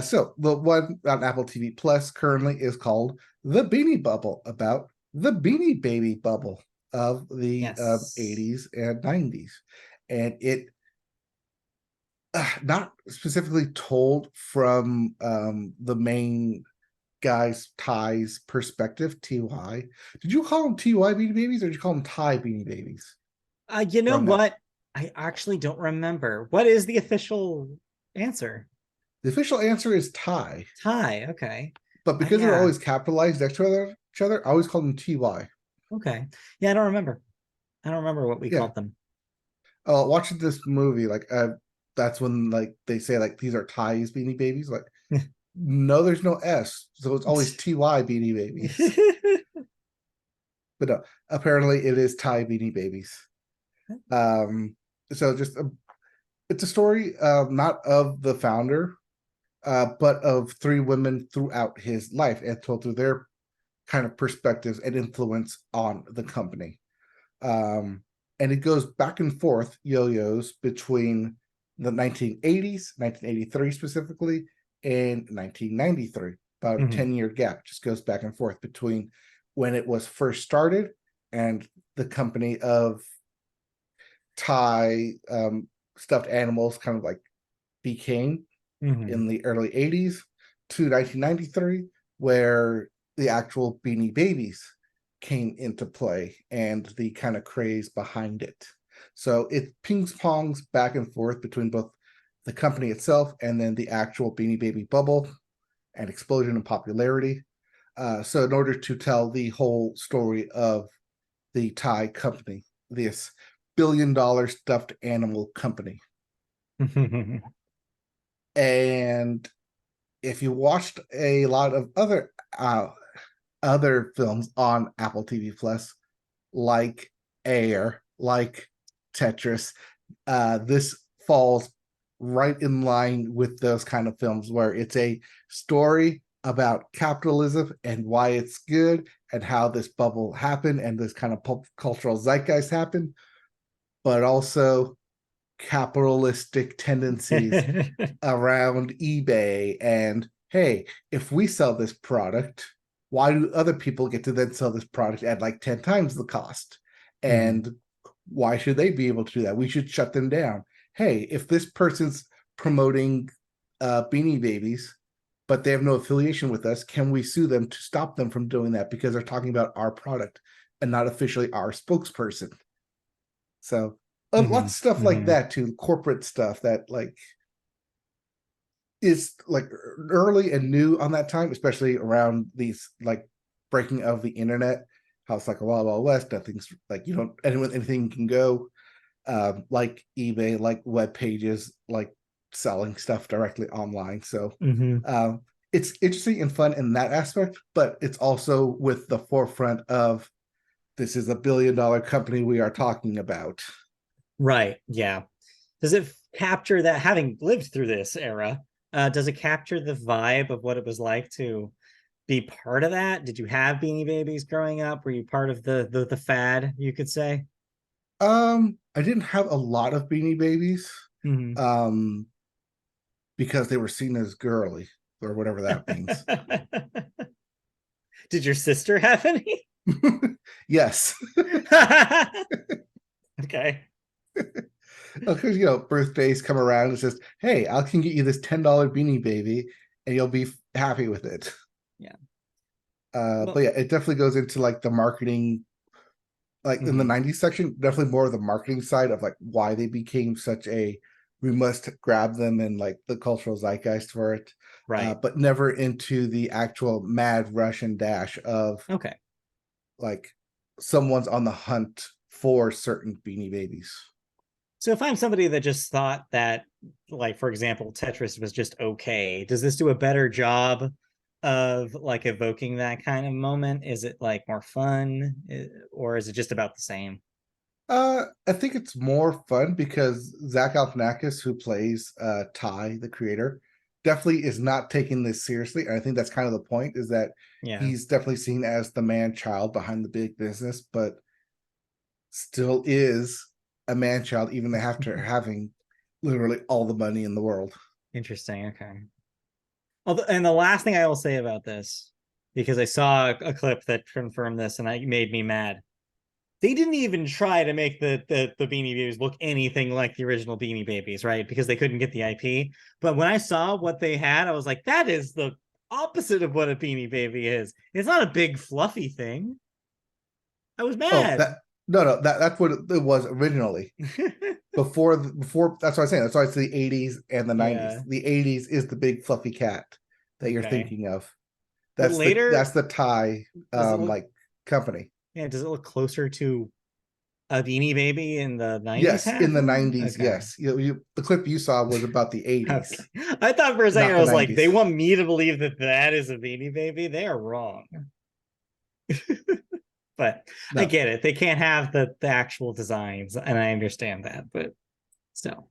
So the one on Apple TV Plus currently is called The Beanie Bubble, about the Beanie Baby bubble of the Yes. 80s and 90s. And it not specifically told from the main guy's Ty's perspective, TY. Did you call them TY Beanie Babies or did you call them Ty Beanie Babies You know from that? what? I actually don't remember. What is the official answer? The official answer is Ty, Tie. Okay. but because they're Yeah. always capitalized next to each other, I always call them TY. Okay. Yeah, I don't remember. I don't remember what we Yeah. called them. Watching this movie, that's when like they say like these are Ty's Beanie Babies. Like, no, there's no S, so it's always TY Beanie Babies. But no, apparently it is Ty Beanie Babies. Um, so just it's a story not of the founder, but of three women throughout his life and told through their kind of perspectives and influence on the company. Um, and it goes back and forth, yo-yos between the 1980s, 1983 specifically, and 1993. About a Mhm. 10-year gap, just goes back and forth between when it was first started and the company of Thai stuffed animals kind of like became Mhm. in the early 80s to 1993, where the actual Beanie Babies came into play and the kind of craze behind it. So it ping pongs back and forth between both the company itself and then the actual Beanie Baby bubble and explosion in popularity. So in order to tell the whole story of the Thai company, this billion-dollar stuffed animal company, and if you watched a lot of other films on Apple TV Plus, like Air, like Tetris, this falls right in line with those kind of films where it's a story about capitalism and why it's good and how this bubble happened and this kind of pop cultural zeitgeist happened, but also capitalistic tendencies around eBay and hey, if we sell this product, why do other people get to then sell this product at like 10 times the cost? Mhm. And why should they be able to do that? We should shut them down. Hey, if this person's promoting Beanie Babies, but they have no affiliation with us, can we sue them to stop them from doing that because they're talking about our product and not officially our spokesperson? So lots Mhm. of stuff like Mhm. that too, corporate stuff that like is like early and new on that time, especially around these like breaking of the internet. How it's like a wild west. Nothing's like you don't anything can go. Like eBay, like web pages, like selling stuff directly online. So Mhm. um, it's interesting and fun in that aspect, but it's also with the forefront of this is $1 billion company we are talking about. Right. Yeah. Does it capture that, having lived through this era, does it capture the vibe of what it was like to be part of that? Did you have Beanie Babies growing up? Were you part of the fad, you could say? I didn't have a lot of Beanie Babies. Mhm. Um, because they were seen as girly or whatever that means. Did your sister have any? Yes, Okay. because birthdays come around. It's just, hey, I can get you this $10 Beanie Baby, and you'll be happy with it. Yeah. But Well, yeah, it definitely goes into like the marketing, like in the mhm. '90s section, definitely more of the marketing side of like why they became such a we must grab them and like the cultural zeitgeist for it, Right. but never into the actual mad rush and dash of Okay. like someone's on the hunt for certain Beanie Babies. So if I'm somebody that just thought that, like, for example, Tetris was just okay, does this do a better job of like evoking that kind of moment? Is it like more fun, or is it just about the same? I think it's more fun because Zach Galifianakis, who plays Ty, the creator, definitely is not taking this seriously. And I think that's kind of the point, is that Yeah. he's definitely seen as the man child behind the big business, but still is a man child even after having literally all the money in the world. Interesting. Okay. Although, and the last thing I will say about this, because I saw a clip that confirmed this and it made me mad. They didn't even try to make the Beanie Babies look anything like the original Beanie Babies, right? Because they couldn't get the IP. But when I saw what they had, I was like, that is the opposite of what a Beanie Baby is. It's not a big fluffy thing. I was Oh, mad. that no, that's what it was originally. Before that's what I'm saying. That's why it's the 80s and the 90s. Yeah. The 80s is the big fluffy cat that you're Okay. thinking of. But That's later, the Thai does it look? like company. Yeah. Does it look closer to a Beanie Baby in the '90s Yes, in hat? the 90s, Okay. yes. The clip you saw was about the 80s, Okay. I thought for a second not I the was like, 90s. they want me to believe that that is a Beanie Baby. They are wrong. But I No, get it. They can't have the actual designs, and I understand that. But still,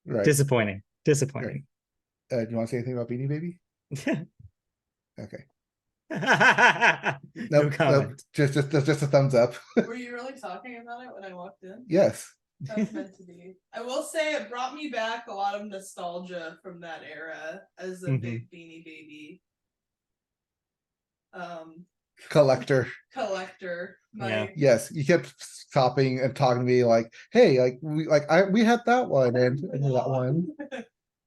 right, disappointing. right. Disappointing. Do you want to say anything about Beanie Baby? Okay. No Nope, nope. comment. Just a thumbs up. Were you really talking about it when I walked in? Yes. That's meant to be. I will say it brought me back a lot of nostalgia from that era as a big Beanie Baby Collector. collector. Yeah. Yes, you kept stopping and talking to me like, "Hey, we had that one and that one."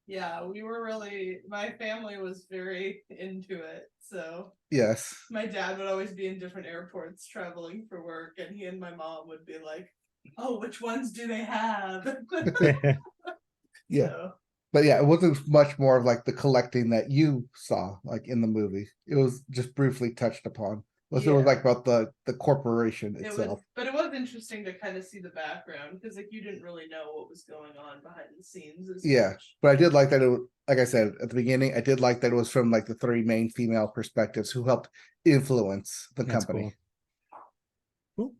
Yeah, we were really, my family was very into it. So Yes. my dad would always be in different airports traveling for work, and he and my mom would be like, "Oh, which ones do they have?" Yeah. So, But yeah, it wasn't much more of like the collecting that you saw like in the movie. It was just briefly touched upon. Unless it was yeah. like about the corporation It was, itself. but it was interesting to kind of see the background because like you didn't really know what was going on behind the scenes as Yeah. much. But I did like that like I said at the beginning, I did like that it was from like the three main female perspectives who helped influence the That's company. cool. Cool.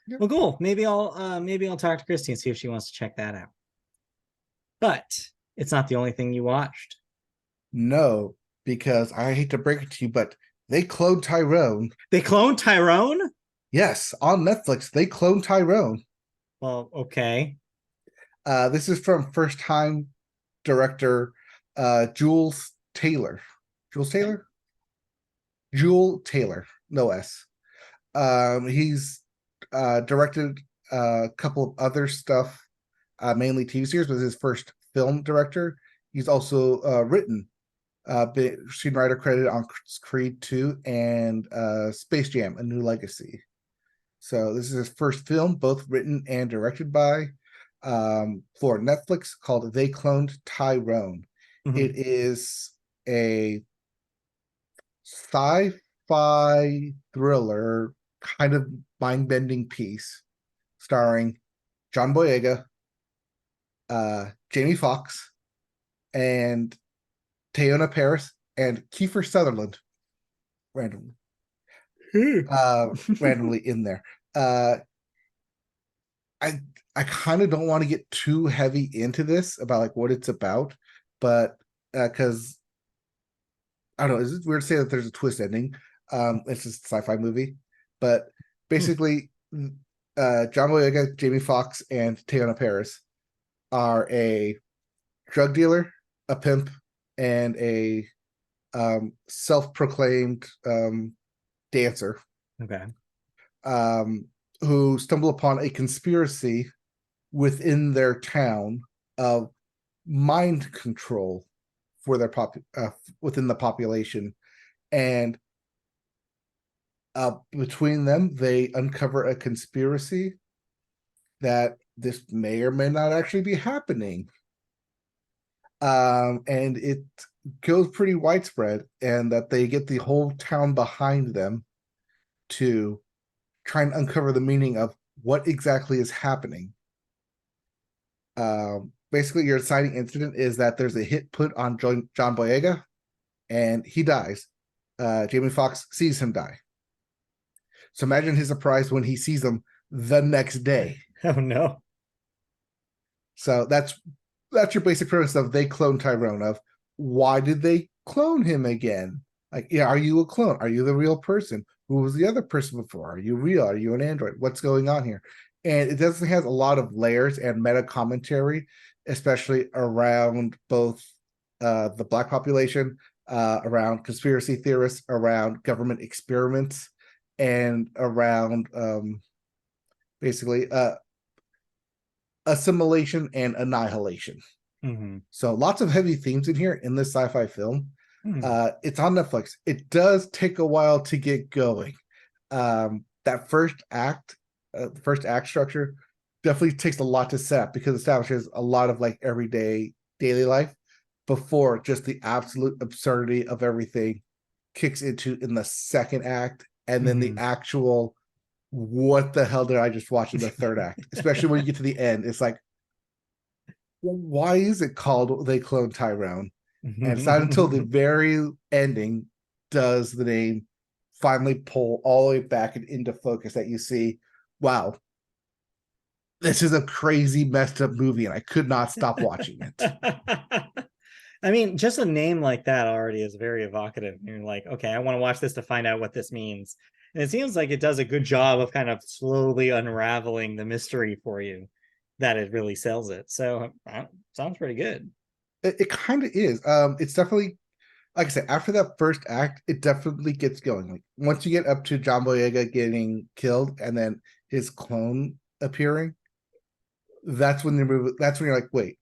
Yep. Well, cool. Maybe I'll talk to Christy and see if she wants to check that out. But it's not the only thing you watched. No, because I hate to break it to you, but they cloned Tyrone. They cloned Tyrone? Yes, on Netflix, they cloned Tyrone. Well, okay. This is from first time director Jules Taylor. Jules Taylor? Jewel Taylor, no S. He's directed a couple of other stuff, mainly TV series, but his first film director. He's also written screenwriter credit on Creed 2 and Space Jam: A New Legacy. So this is his first film, both written and directed by for Netflix, called They Cloned Tyrone. It is a sci-fi thriller, kind of mind-bending piece starring John Boyega, Jamie Foxx, and Teyona Paris, and Kiefer Sutherland randomly. Randomly in there. I I kind of don't want to get too heavy into this about like what it's about, but because I don't know, is it weird to say that there's a twist ending? It's just a sci-fi movie, but basically, John Boyega, Jamie Foxx, and Teyona Paris are a drug dealer, a pimp, and a self-proclaimed dancer. Okay. Who stumble upon a conspiracy within their town of mind control for their within the population, and between them they uncover a conspiracy that this may or may not actually be happening, and it goes pretty widespread, and that they get the whole town behind them to try and uncover the meaning of what exactly is happening. Basically, your inciting incident is that there's a hit put on John Boyega, and he dies. Jamie Foxx sees him die. So imagine his surprise when he sees him the next day. Oh no. So that's your basic premise of they clone Tyrone. Of why did they clone him again? Like, yeah, are you a clone? Are you the real person? Who was the other person before? Are you real? Are you an android? What's going on here? And it definitely has a lot of layers and meta commentary, especially around both the black population, around conspiracy theorists, around government experiments, and around basically assimilation and annihilation. Mm-hmm. So lots of heavy themes in here in this sci-fi film. Mm. It's on Netflix. It does take a while to get going. That first act structure definitely takes a lot to set up because it establishes a lot of like everyday daily life before just the absolute absurdity of everything kicks into in the second act, and then the actual what the hell did I just watch in the third act? Especially when you get to the end, it's like, well, why is it called They Clone Tyrone? And it's not until the very ending does the name finally pull all the way back and into focus that you see, wow, this is a crazy messed up movie, and I could not stop watching it. I mean, just a name like that already is very evocative. You're like, okay, I want to watch this to find out what this means. And it seems like it does a good job of kind of slowly unraveling the mystery for you, that it really sells it. So sounds pretty good. It kind of is. It's definitely, like I said, after that first act, it definitely gets going. Like once you get up to John Boyega getting killed and then his clone appearing, that's when you're like, wait,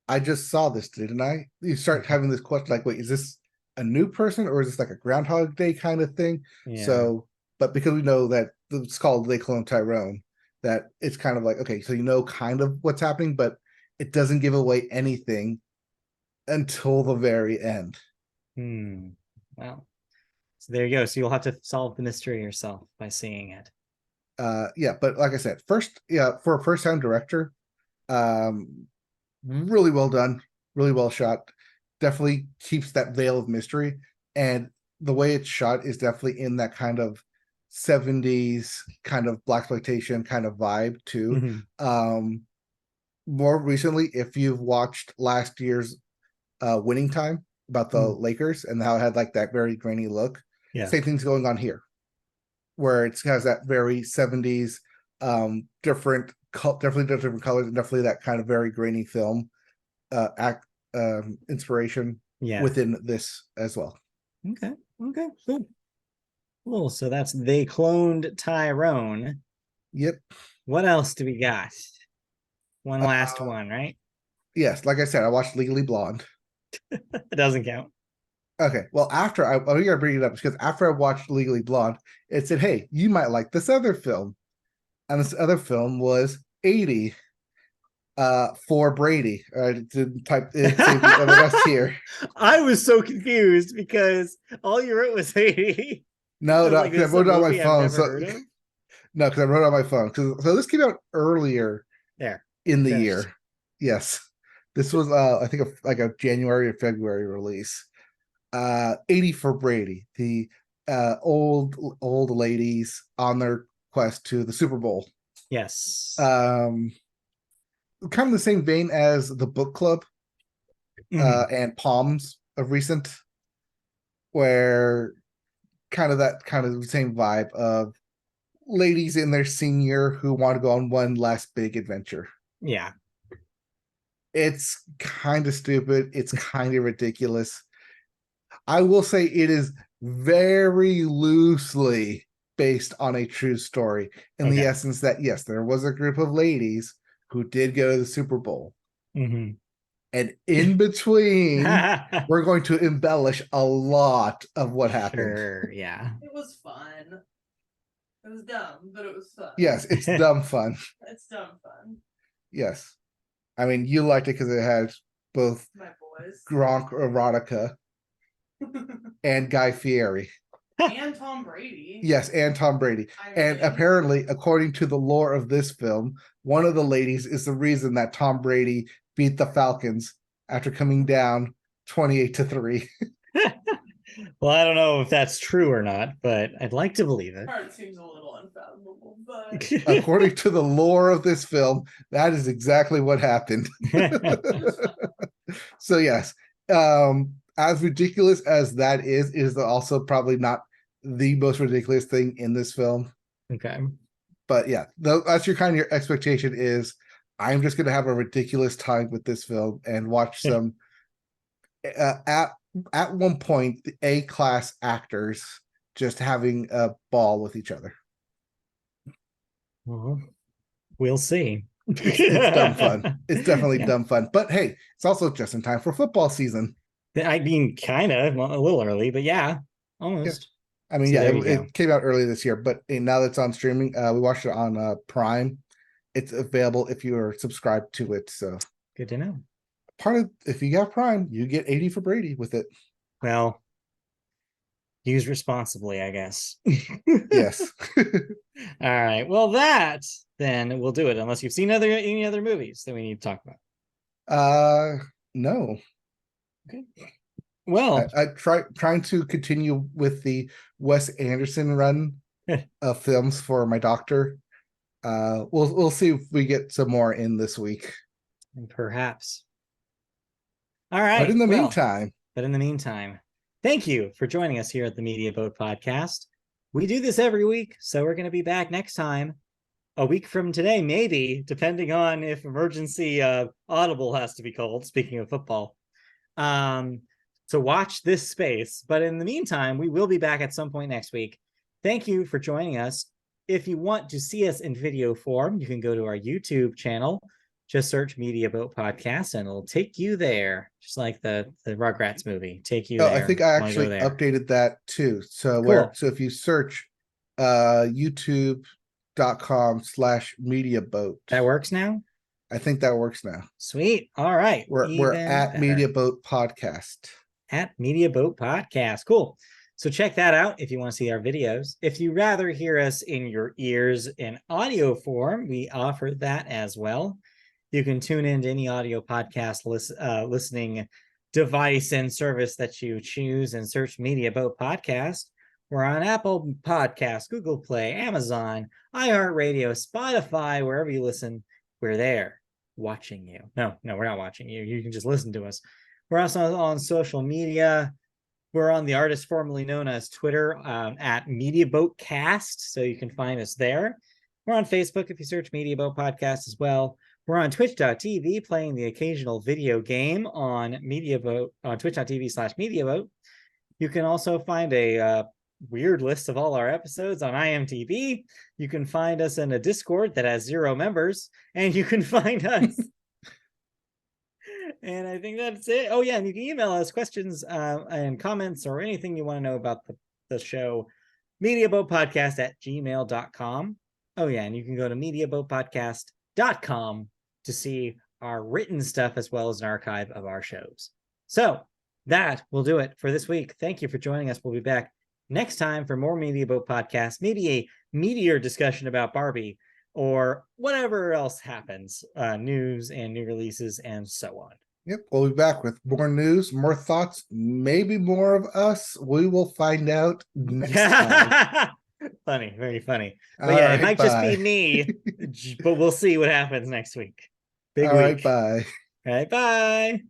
I just saw this, didn't I? You start having this question like, wait, is this a new person or is this like a Groundhog Day kind of thing? Yeah. So, but because we know that it's called They Clone Tyrone, that it's kind of like, okay, so you know kind of what's happening, but it doesn't give away anything until the very end. Well, so there you go. So you'll have to solve the mystery yourself by seeing it. Yeah, but like I said, for a first time director, um, really well done, really well shot. Definitely keeps that veil of mystery, and the way it's shot is definitely in that kind of 70s kind of blaxploitation kind of vibe too. More recently, if you've watched last year's Winning Time about the Lakers and how it had like that very grainy look, Yeah. same thing's going on here, where it has that very 70s, definitely different colors, and definitely that kind of very grainy film inspiration within this as well. Okay. Cool. So that's They Cloned Tyrone. Yep. What else do we got? One last one, right? Yes, like I said, I watched Legally Blonde. It doesn't count. Okay, well, we gotta bring it up because after I watched Legally Blonde, it said, "Hey, you might like this other film," and this other film was 80 for Brady. I didn't type it, save the rest here. I was so confused because all you wrote was 80. No, like, because I wrote it on my phone. No, because I wrote it on my phone. So this came out earlier in the year. Yes, this was I think like a January or February release. 80 for Brady, the old ladies on their quest to the Super Bowl. Yes. Kind of the same vein as the Book Club and Palms of recent, where kind of the same vibe of ladies in their senior who want to go on one last big adventure. Yeah. It's kind of stupid. It's kind of ridiculous. I will say it is very loosely based on a true story in the essence that, yes, there was a group of ladies who did go to the Super Bowl. And in between, we're going to embellish a lot of what happened. Sure, yeah. It was fun. It was dumb, but it was fun. Yes, it's dumb fun. It's dumb fun. Yes. I mean, you liked it because it had both my boys, Gronk erotica, and Guy Fieri. And Tom Brady. Yes, and Tom Brady. And apparently, according to the lore of this film, one of the ladies is the reason that Tom Brady beat the Falcons after coming down 28-3. Well, I don't know if that's true or not, but I'd like to believe it. Part seems a little unfathomable, but According to the lore of this film, that is exactly what happened. So yes, as ridiculous as that is also probably not the most ridiculous thing in this film. Okay. But yeah, that's your expectation is I'm just gonna have a ridiculous time with this film and watch some at one point the A-class actors just having a ball with each other. Well, we'll see. It's dumb fun. It's definitely Yeah. dumb fun. But hey, it's also just in time for football season. I mean, kind of, well, a little early, but yeah, almost. I mean, So yeah, there you go. it came out early this year, but now that it's on streaming, we watched it on Prime. It's available if you are subscribed to it. So Good to know. if you got Prime, you get 80 for Brady with it. Well, use responsibly, I guess. Yes. All right. Well, that then we'll do it. Unless you've seen any other movies that we need to talk about. No. Okay. Well, I trying to continue with the Wes Anderson run of films for my doctor. We'll see if we get some more in this week. perhaps. All right. But in the meantime, thank you for joining us here at the Media Boat Podcast. We do this every week, so we're going to be back next time. A week from today, maybe, depending on if emergency audible has to be called, speaking of football. To watch this space. But in the meantime, we will be back at some point next week. Thank you for joining us. If you want to see us in video form, you can go to our YouTube channel. Just search Media Boat Podcast and it'll take you there. Just like the Rugrats movie. Take you there. I think I actually updated that too. So cool. So if you search youtube.com/mediaboat. That works now? I think that works now. Sweet. All right. We're at better. Media Boat Podcast. At Media Boat Podcast. Cool. So check that out if you want to see our videos. If you rather hear us in your ears in audio form, we offer that as well. You can tune into any audio podcast listening device and service that you choose and search Media Boat Podcast. We're on Apple Podcasts, Google Play, Amazon, iHeartRadio, Spotify, wherever you listen, we're there watching you. No, we're not watching you. You can just listen to us. We're also on social media. We're on the artist formerly known as Twitter at MediaBoatCast, so you can find us there. We're on Facebook if you search Media Boat Podcast as well. We're on twitch.tv playing the occasional video game on twitch.tv/MediaBoat. You can also find a weird list of all our episodes on IMDb. You can find us in a Discord that has 0 members, and you can find us. And I think that's it. Oh, yeah. And you can email us questions and comments or anything you want to know about the show, mediaboatpodcast@gmail.com. Oh, yeah. And you can go to mediaboatpodcast.com to see our written stuff as well as an archive of our shows. So that will do it for this week. Thank you for joining us. We'll be back next time for more Media Boat Podcast, maybe a meteor discussion about Barbie or whatever else happens, news and new releases and so on. Yep, we'll be back with more news, more thoughts, maybe more of us. We will find out next time. Funny, very funny. But yeah, it might just be me, but we'll see what happens next week. Big week. All right, bye. All right, bye.